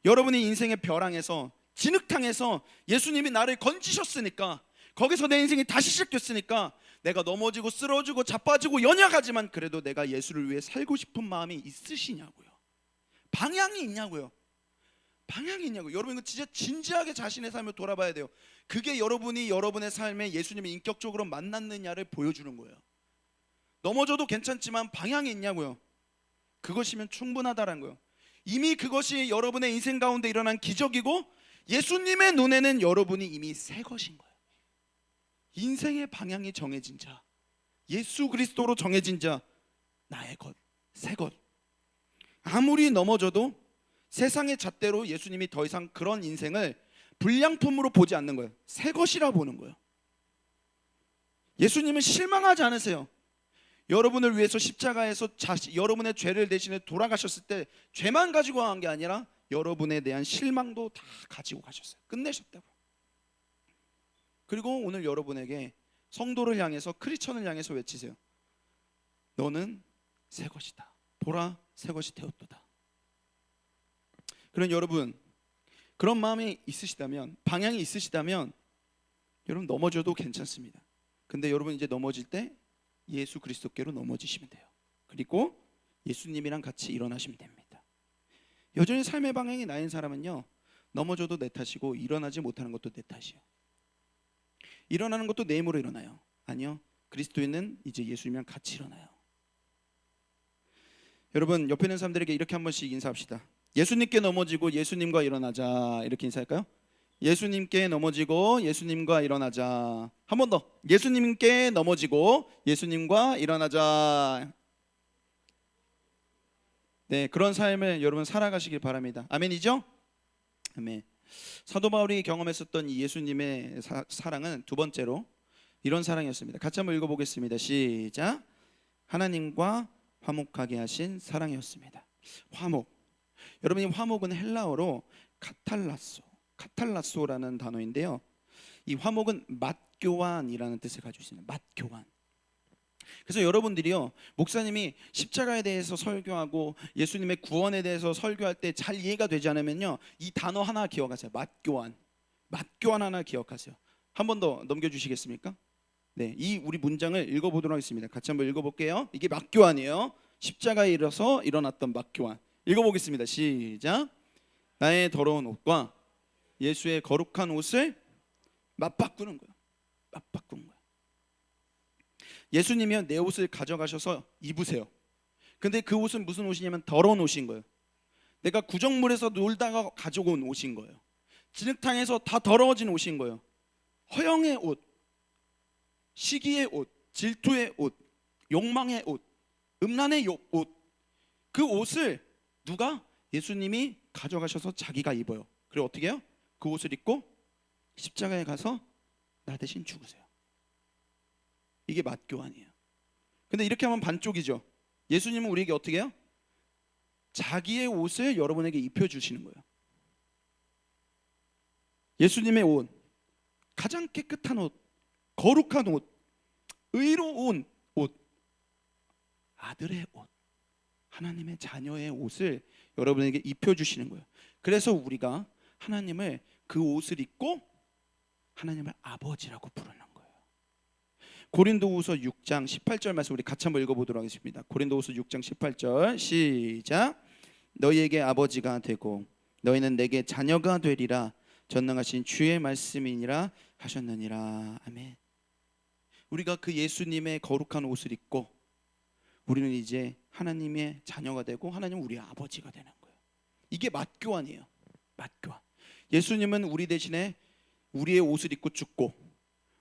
Speaker 2: 여러분이 인생의 벼랑에서, 진흙탕에서 예수님이 나를 건지셨으니까, 거기서 내 인생이 다시 시작됐으니까 내가 넘어지고 쓰러지고 자빠지고 연약하지만 그래도 내가 예수를 위해 살고 싶은 마음이 있으시냐고요. 방향이 있냐고요. 방향이 있냐고요. 여러분, 이거 진짜 진지하게 자신의 삶을 돌아봐야 돼요. 그게 여러분이 여러분의 삶에 예수님을 인격적으로 만났느냐를 보여주는 거예요. 넘어져도 괜찮지만 방향이 있냐고요. 그것이면 충분하다는 거예요. 이미 그것이 여러분의 인생 가운데 일어난 기적이고, 예수님의 눈에는 여러분이 이미 새 것인 거예요. 인생의 방향이 정해진 자, 예수 그리스도로 정해진 자, 나의 것, 새 것. 아무리 넘어져도 세상의 잣대로 예수님이 더 이상 그런 인생을 불량품으로 보지 않는 거예요. 새 것이라 보는 거예요. 예수님은 실망하지 않으세요. 여러분을 위해서 십자가에서 여러분의 죄를 대신해 돌아가셨을 때 죄만 가지고 간 게 아니라 여러분에 대한 실망도 다 가지고 가셨어요. 끝내셨다고. 그리고 오늘 여러분에게, 성도를 향해서, 크리스천을 향해서 외치세요. 너는 새 것이다. 보라, 새 것이 되었도다. 그럼 여러분, 그런 마음이 있으시다면, 방향이 있으시다면 여러분 넘어져도 괜찮습니다. 근데 여러분 이제 넘어질 때 예수 그리스도께로 넘어지시면 돼요. 그리고 예수님이랑 같이 일어나시면 됩니다. 여전히 삶의 방향이 나인 사람은요, 넘어져도 내 탓이고 일어나지 못하는 것도 내 탓이에요. 일어나는 것도 내 힘으로 일어나요. 아니요, 그리스도인은 이제 예수님이랑 같이 일어나요. 여러분, 옆에 있는 사람들에게 이렇게 한 번씩 인사합시다. 예수님께 넘어지고 예수님과 일어나자. 이렇게 인사할까요? 예수님께 넘어지고 예수님과 일어나자. 한 번 더. 예수님께 넘어지고 예수님과 일어나자. 네, 그런 삶을 여러분 살아가시길 바랍니다. 아멘이죠? 아멘. 사도 바울이 경험했었던 이 예수님의 사랑은 두 번째로 이런 사랑이었습니다. 같이 한번 읽어보겠습니다. 시작. 하나님과 화목하게 하신 사랑이었습니다. 화목. 여러분이 화목은 헬라어로 카탈라소라는 단어인데요. 이 화목은 맛교환이라는 뜻을 가지고 있습니다. 맛교환. 그래서 여러분들이요, 목사님이 십자가에 대해서 설교하고 예수님의 구원에 대해서 설교할 때 잘 이해가 되지 않으면요, 이 단어 하나 기억하세요. 맛교환. 맛교환 하나 기억하세요. 한 번 더 넘겨주시겠습니까? 네, 이 우리 문장을 읽어보도록 하겠습니다. 같이 한번 읽어볼게요. 이게 맛교환이에요. 십자가에 이르러서 일어났던 맛교환. 읽어보겠습니다. 시작. 나의 더러운 옷과 예수의 거룩한 옷을 맞바꾸는 거예요. 맞바꾸는 거예요. 예수님이요, 내 옷을 가져가셔서 입으세요. 근데 그 옷은 무슨 옷이냐면 더러운 옷인 거예요. 내가 구정물에서 놀다가 가져온 옷인 거예요. 진흙탕에서 다 더러워진 옷인 거예요. 허영의 옷, 시기의 옷, 질투의 옷, 욕망의 옷, 음란의 옷. 그 옷을 누가? 예수님이 가져가셔서 자기가 입어요. 그리고 어떻게 해요? 그 옷을 입고 십자가에 가서 나 대신 죽으세요. 이게 맛교환이에요. 근데 이렇게 하면 반쪽이죠. 예수님은 우리에게 어떻게 해요? 자기의 옷을 여러분에게 입혀주시는 거예요. 예수님의 옷, 가장 깨끗한 옷, 거룩한 옷, 의로운 옷, 아들의 옷, 하나님의 자녀의 옷을 여러분에게 입혀주시는 거예요. 그래서 우리가 하나님을, 그 옷을 입고 하나님을 아버지라고 부르는 거예요. 고린도후서 6장 18절 말씀 우리 같이 한번 읽어보도록 하겠습니다. 고린도후서 6장 18절 시작. 너희에게 아버지가 되고 너희는 내게 자녀가 되리라. 전능하신 주의 말씀이니라 하셨느니라. 아멘. 우리가 그 예수님의 거룩한 옷을 입고 우리는 이제 하나님의 자녀가 되고 하나님은 우리의 아버지가 되는 거예요. 이게 맞교환이에요. 맞교환. 예수님은 우리 대신에 우리의 옷을 입고 죽고,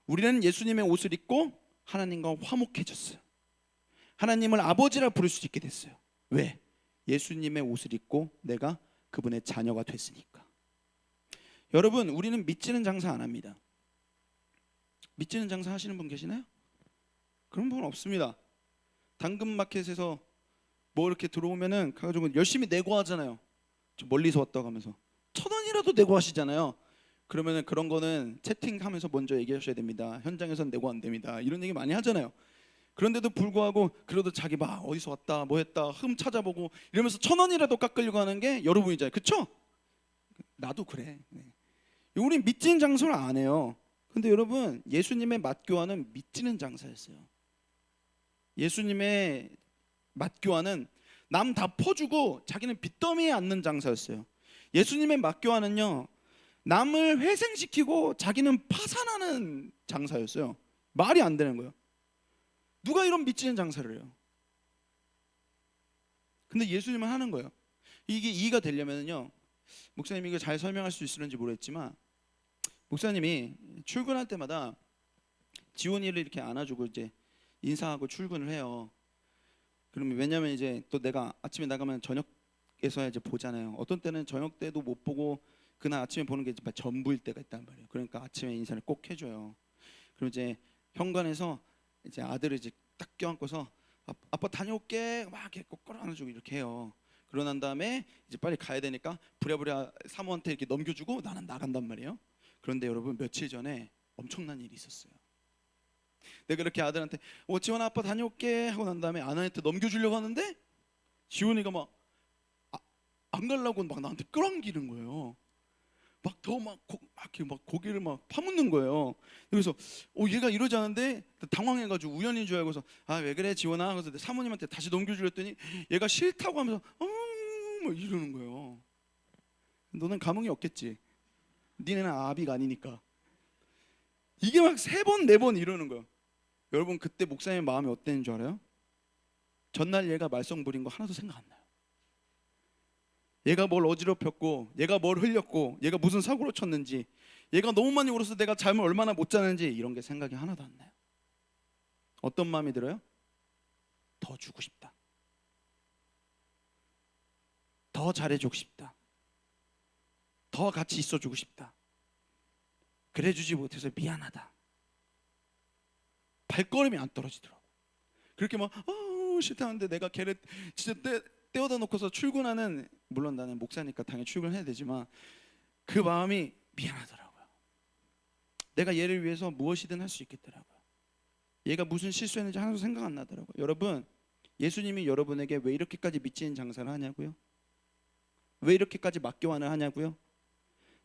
Speaker 2: 우리는 예수님의 옷을 입고 하나님과 화목해졌어요. 하나님을 아버지라 부를 수 있게 됐어요. 왜? 예수님의 옷을 입고 내가 그분의 자녀가 됐으니까. 여러분, 우리는 믿지는 장사 안 합니다. 믿지는 장사 하시는 분 계시나요? 그런 분 없습니다. 당근마켓에서 뭐 이렇게 들어오면은 가가지고 열심히 내고 하잖아요. 좀 멀리서 왔다고 하면서 1,000원이라도 내고 하시잖아요. 그러면은 그런 거는 채팅하면서 먼저 얘기하셔야 됩니다. 현장에선 내고 안 됩니다. 이런 얘기 많이 하잖아요. 그런데도 불구하고 그래도 자기 막 어디서 왔다 뭐 했다 흠 찾아보고 이러면서 1,000원이라도 깎으려고 하는 게 여러분이잖아요. 그쵸? 나도 그래. 네. 우린 믿지는 장사를 안 해요. 근데 여러분, 예수님의 맞교환은 믿지는 장사였어요. 예수님의 맞교환은 남 다 퍼주고 자기는 빚더미에 앉는 장사였어요. 예수님의 맞교환은요, 남을 회생시키고 자기는 파산하는 장사였어요. 말이 안 되는 거예요. 누가 이런 믿지는 장사를 해요? 근데 예수님은 하는 거예요. 이게 이해가 되려면요, 목사님이 이거 잘 설명할 수 있을지 모르겠지만, 목사님이 출근할 때마다 지원이를 이렇게 안아주고 이제 인사하고 출근을 해요. 그러면 왜냐면 이제 또 내가 아침에 나가면 저녁에서 이제 보잖아요. 어떤 때는 저녁 때도 못 보고 그날 아침에 보는 게 전부일 때가 있단 말이에요. 그러니까 아침에 인사를 꼭 해줘요. 그럼 이제 현관에서 이제 아들을 이제 딱 껴안고서 아빠 다녀올게 막 이렇게 꼭 끌어안아주고 이렇게 해요. 그러고 난 다음에 이제 빨리 가야 되니까 부랴부랴 사모한테 이렇게 넘겨주고 나는 나간단 말이에요. 그런데 여러분, 며칠 전에 엄청난 일이 있었어요. 내가 이렇게 아들한테 지원아 아빠 다녀올게 하고 난 다음에 아내한테 넘겨주려고 하는데 지원이가 막 안 가려고 막 나한테 끌어안기는 거예요. 막 더 막 고개를 막 파묻는 거예요. 그래서 얘가 이러지 않은데 당황해가지고 우연인 줄 알고서 왜 그래 지원아? 그래서 사모님한테 다시 넘겨주려 했더니 얘가 싫다고 하면서 뭐 이러는 거예요. 너는 감흥이 없겠지. 니네는 아비가 아니니까. 이게 막 3번 4번 이러는 거예요. 여러분, 그때 목사님의 마음이 어땠는 줄 알아요? 전날 얘가 말썽 부린 거 하나도 생각 안 나요. 얘가 뭘 어지럽혔고, 얘가 뭘 흘렸고, 얘가 무슨 사고를 쳤는지, 얘가 너무 많이 울어서 내가 잠을 얼마나 못 자는지 이런 게 생각이 하나도 안 나요. 어떤 마음이 들어요? 더 주고 싶다. 더 잘해주고 싶다. 더 같이 있어주고 싶다. 그래주지 못해서 미안하다. 발걸음이 안 떨어지더라고. 그렇게 막 싫다는데 내가 걔를 진짜 떼어다 놓고서 출근하는, 물론 나는 목사니까 당연히 출근해야 되지만 그 마음이 미안하더라고요. 내가 얘를 위해서 무엇이든 할 수 있겠더라고요. 얘가 무슨 실수했는지 하나도 생각 안 나더라고요. 여러분, 예수님이 여러분에게 왜 이렇게까지 미치는 장사를 하냐고요? 왜 이렇게까지 맞교환을 하냐고요?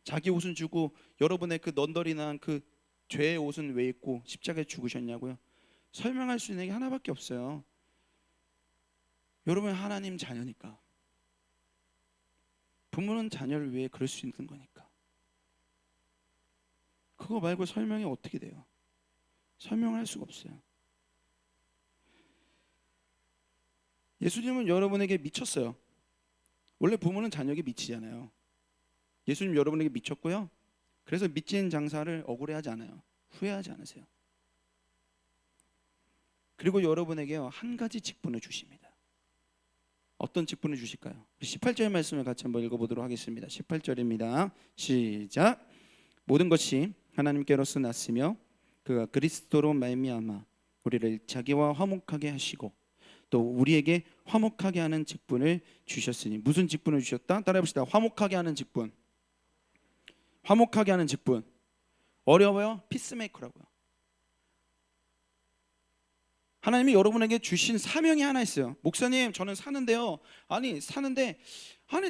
Speaker 2: 자기 옷은 주고 여러분의 그 넌더리난 그 죄의 옷은 왜 입고 십자가에 죽으셨냐고요? 설명할 수 있는 게 하나밖에 없어요. 여러분, 하나님 자녀니까. 부모는 자녀를 위해 그럴 수 있는 거니까. 그거 말고 설명이 어떻게 돼요? 설명을 할 수가 없어요. 예수님은 여러분에게 미쳤어요. 원래 부모는 자녀에게 미치잖아요. 예수님 여러분에게 미쳤고요. 그래서 미치는 장사를 억울해하지 않아요. 후회하지 않으세요. 그리고 여러분에게요, 한 가지 직분을 주십니다. 어떤 직분을 주실까요? 18절 말씀을 같이 한번 읽어보도록 하겠습니다. 18절입니다. 시작. 모든 것이 하나님께로서 났으며 그가 그리스도로 말미암아 우리를 자기와 화목하게 하시고 또 우리에게 화목하게 하는 직분을 주셨으니. 무슨 직분을 주셨다? 따라해봅시다. 화목하게 하는 직분. 화목하게 하는 직분. 어려워요? 피스메이커라고요. 하나님이 여러분에게 주신 사명이 하나 있어요. 목사님, 저는 사는데요. 사는데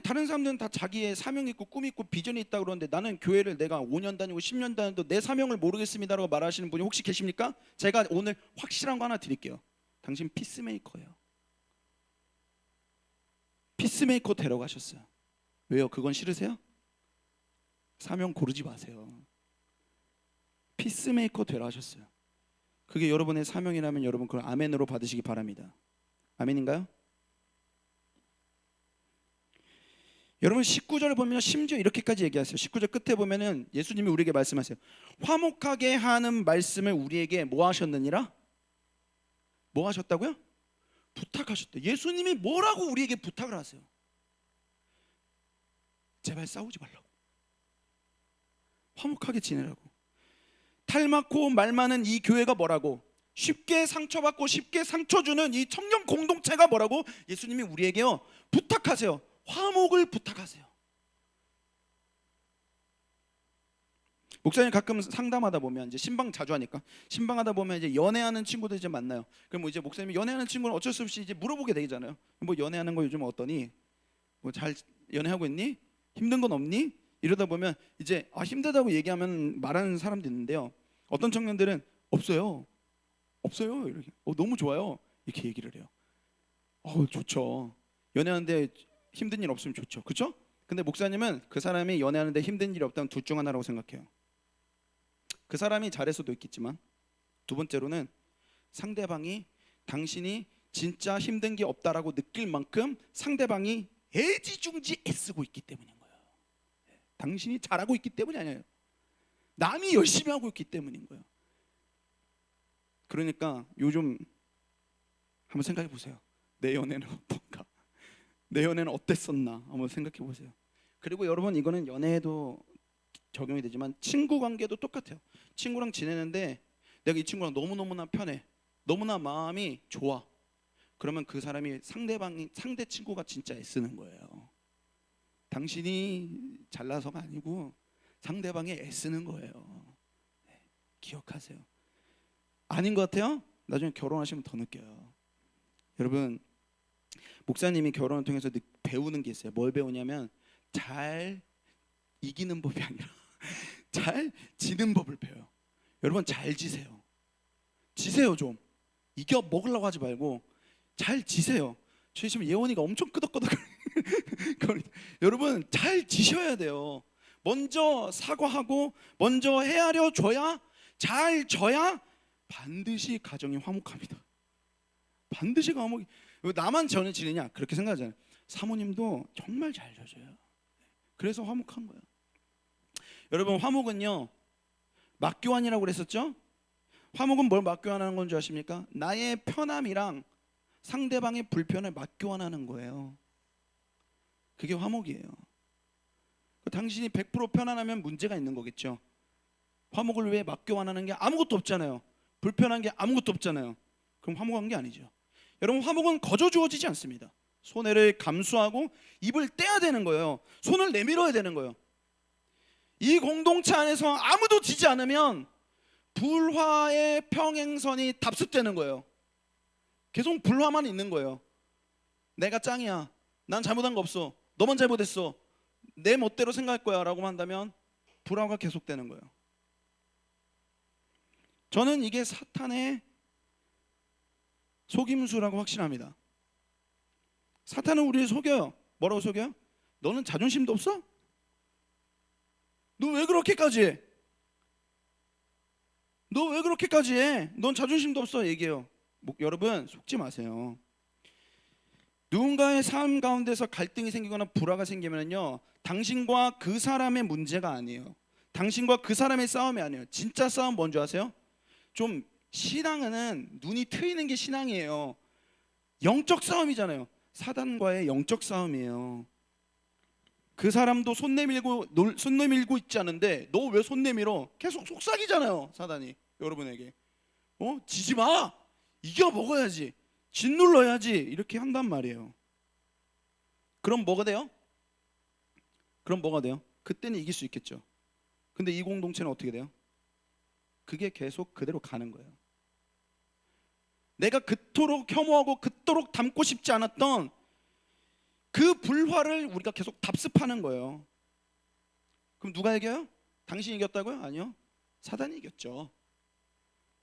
Speaker 2: 다른 사람들은 다 자기의 사명이 있고 꿈이 있고 비전이 있다고 그러는데 나는 교회를 내가 5년 다니고 10년 다녀도 내 사명을 모르겠습니다라고 말하시는 분이 혹시 계십니까? 제가 오늘 확실한 거 하나 드릴게요. 당신 피스메이커예요. 피스메이커 데려가셨어요. 왜요? 그건 싫으세요? 사명 고르지 마세요. 피스메이커 되라 하셨어요. 그게 여러분의 사명이라면 여러분 그걸 아멘으로 받으시기 바랍니다. 아멘인가요? 여러분 19절을 보면 심지어 이렇게까지 얘기하세요. 19절 끝에 보면은 예수님이 우리에게 말씀하세요. 화목하게 하는 말씀을 우리에게 뭐 하셨느니라? 뭐 하셨다고요? 부탁하셨대. 예수님이 뭐라고 우리에게 부탁을 하세요? 제발 싸우지 말라고, 화목하게 지내라고. 탈 많고 말 많은 이 교회가 뭐라고? 쉽게 상처받고 쉽게 상처 주는 이 청년 공동체가 뭐라고? 예수님이 우리에게요 부탁하세요. 화목을 부탁하세요. 목사님 가끔 상담하다 보면 이제 신방 자주 하니까 신방하다 보면 이제 연애하는 친구들 이제 만나요. 그럼 뭐 이제 목사님이 연애하는 친구는 어쩔 수 없이 이제 물어보게 되잖아요. 뭐 연애하는 거 요즘 어떠니? 뭐 잘 연애하고 있니? 힘든 건 없니? 이러다 보면 이제 힘들다고 얘기하면 말하는 사람도 있는데요. 어떤 청년들은 없어요. 없어요. 이렇게 너무 좋아요. 이렇게 얘기를 해요. 좋죠. 연애하는데 힘든 일 없으면 좋죠. 그렇죠? 근데 목사님은 그 사람이 연애하는데 힘든 일이 없다면 둘 중 하나라고 생각해요. 그 사람이 잘해서도 있겠지만 두 번째로는 상대방이 당신이 진짜 힘든 게 없다라고 느낄 만큼 상대방이 애지중지 애쓰고 있기 때문인 거예요. 당신이 잘하고 있기 때문이 아니에요. 남이 열심히 하고 있기 때문인 거예요. 그러니까 요즘 한번 생각해 보세요. 내 연애는 어떤가? 내 연애는 어땠었나? 한번 생각해 보세요. 그리고 여러분 이거는 연애에도 적용이 되지만 친구 관계도 똑같아요. 친구랑 지내는데 내가 이 친구랑 너무너무나 편해, 너무나 마음이 좋아. 그러면 그 사람이 상대 친구가 진짜 애쓰는 거예요. 당신이 잘나서가 아니고 상대방이 애쓰는 거예요. 네, 기억하세요. 아닌 것 같아요? 나중에 결혼하시면 더 느껴요. 여러분 목사님이 결혼을 통해서 배우는 게 있어요. 뭘 배우냐면 잘 이기는 법이 아니라 잘 지는 법을 배워요. 여러분 잘 지세요. 지세요 좀. 이겨 먹으려고 하지 말고 잘 지세요. 저희 지금 예원이가 엄청 끄덕끄덕 여러분 잘 지셔야 돼요. 먼저 사과하고 먼저 헤아려 줘야, 잘 져야 반드시 가정이 화목합니다. 반드시 화목이. 나만 전을 지내냐 그렇게 생각하잖아요. 사모님도 정말 잘 져줘요. 그래서 화목한 거예요. 여러분 화목은요 맞교환이라고 그랬었죠? 화목은 뭘 맞교환하는 건 줄 아십니까? 나의 편함이랑 상대방의 불편을 맞교환하는 거예요. 그게 화목이에요. 당신이 100% 편안하면 문제가 있는 거겠죠. 화목을 왜 맞교환하는 게 아무것도 없잖아요. 불편한 게 아무것도 없잖아요. 그럼 화목한 게 아니죠. 여러분 화목은 거저 주어지지 않습니다. 손해를 감수하고 입을 떼야 되는 거예요. 손을 내밀어야 되는 거예요. 이 공동체 안에서 아무도 지지 않으면 불화의 평행선이 답습되는 거예요. 계속 불화만 있는 거예요. 내가 짱이야, 난 잘못한 거 없어, 너만 잘못했어, 내 멋대로 생각할 거야 라고 한다면 불화가 계속되는 거예요. 저는 이게 사탄의 속임수라고 확신합니다. 사탄은 우리를 속여요. 뭐라고 속여요? 너는 자존심도 없어? 너 왜 그렇게까지 해? 너 왜 그렇게까지 해? 넌 자존심도 없어 얘기해요. 여러분 속지 마세요. 누군가의 삶 가운데서 갈등이 생기거나 불화가 생기면요 당신과 그 사람의 문제가 아니에요. 당신과 그 사람의 싸움이 아니에요. 진짜 싸움 뭔지 아세요? 좀 신앙은 눈이 트이는 게 신앙이에요. 영적 싸움이잖아요. 사단과의 영적 싸움이에요. 그 사람도 손 내밀고 있지 않은데 너 왜 손 내밀어? 계속 속삭이잖아요. 사단이 여러분에게 지지 마, 이겨 먹어야지, 짓눌러야지 이렇게 한단 말이에요. 그럼 뭐가 돼요? 그때는 이길 수 있겠죠. 근데 이 공동체는 어떻게 돼요? 그게 계속 그대로 가는 거예요. 내가 그토록 혐오하고 그토록 담고 싶지 않았던 그 불화를 우리가 계속 답습하는 거예요. 그럼 누가 이겨요? 당신이 이겼다고요? 아니요, 사단이 이겼죠.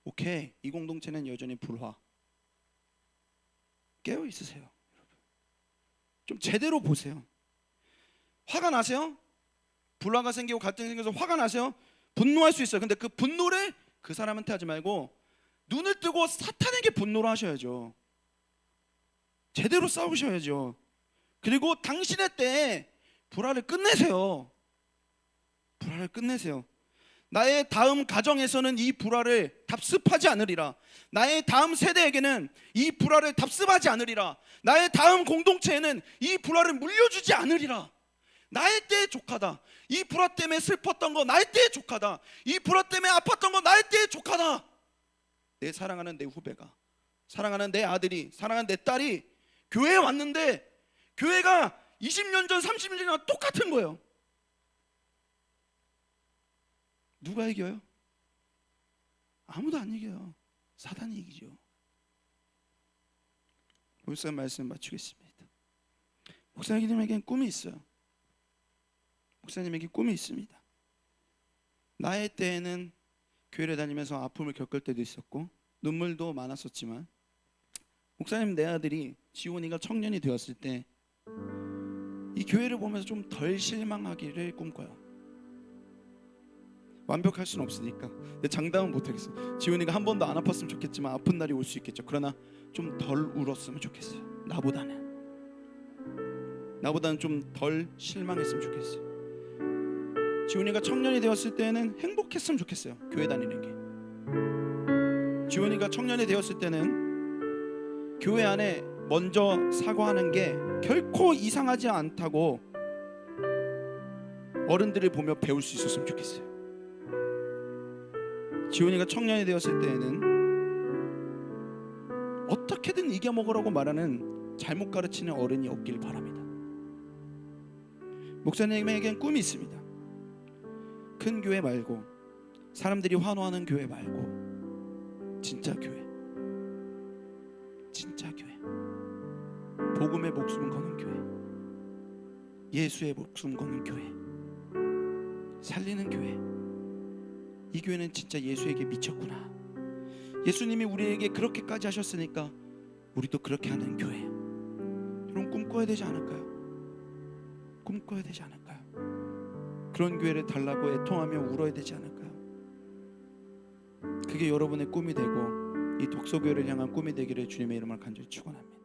Speaker 2: 오케이, 이 공동체는 여전히 불화. 깨어 있으세요. 좀 제대로 보세요. 화가 나세요? 불화가 생기고 갈등이 생겨서 화가 나세요? 분노할 수 있어요. 근데 그 분노를 그 사람한테 하지 말고 눈을 뜨고 사탄에게 분노를 하셔야죠. 제대로 싸우셔야죠. 그리고 당신의 때에 불화를 끝내세요. 불화를 끝내세요. 나의 다음 가정에서는 이 불화를 답습하지 않으리라. 나의 다음 세대에게는 이 불화를 답습하지 않으리라. 나의 다음 공동체에는 이 불화를 물려주지 않으리라. 나의 때에 족하다. 이 불화 때문에 슬펐던 거 나의 때에 족하다. 이 불화 때문에 아팠던 거 나의 때에 족하다. 내 사랑하는 내 후배가, 사랑하는 내 아들이, 사랑하는 내 딸이 교회에 왔는데 교회가 20년 전 30년 전이랑 똑같은 거예요. 누가 이겨요? 아무도 안 이겨요. 사단이 이기죠. 목사님 말씀 맞추겠습니다. 목사님에겐 꿈이 있어요. 목사님에게 꿈이 있습니다. 나의 때에는 교회를 다니면서 아픔을 겪을 때도 있었고 눈물도 많았었지만, 목사님 내 아들이 지훈이가 청년이 되었을 때 이 교회를 보면서 좀 덜 실망하기를 꿈꿔요. 완벽할 수는 없으니까 내 장담은 못하겠어. 지훈이가 한 번도 안 아팠으면 좋겠지만 아픈 날이 올 수 있겠죠. 그러나 좀 덜 울었으면 좋겠어요. 나보다는 좀 덜 실망했으면 좋겠어요. 지훈이가 청년이 되었을 때는 행복했으면 좋겠어요. 교회 다니는 게. 지훈이가 청년이 되었을 때는 교회 안에 먼저 사과하는 게 결코 이상하지 않다고 어른들을 보며 배울 수 있었으면 좋겠어요. 지훈이가 청년이 되었을 때에는 어떻게든 이겨먹으라고 말하는 잘못 가르치는 어른이 없길 바랍니다. 목사님에겐 꿈이 있습니다. 큰 교회 말고, 사람들이 환호하는 교회 말고, 진짜 교회, 진짜 교회, 복음의 목숨 거는 교회, 예수의 목숨 거는 교회, 살리는 교회. 이 교회는 진짜 예수에게 미쳤구나. 예수님이 우리에게 그렇게까지 하셨으니까 우리도 그렇게 하는 교회. 여러분 꿈꿔야 되지 않을까요? 꿈꿔야 되지 않을까요? 그런 교회를 달라고 애통하며 울어야 되지 않을까요? 그게 여러분의 꿈이 되고 이 독서교회를 향한 꿈이 되기를 주님의 이름으로 간절히 축원합니다.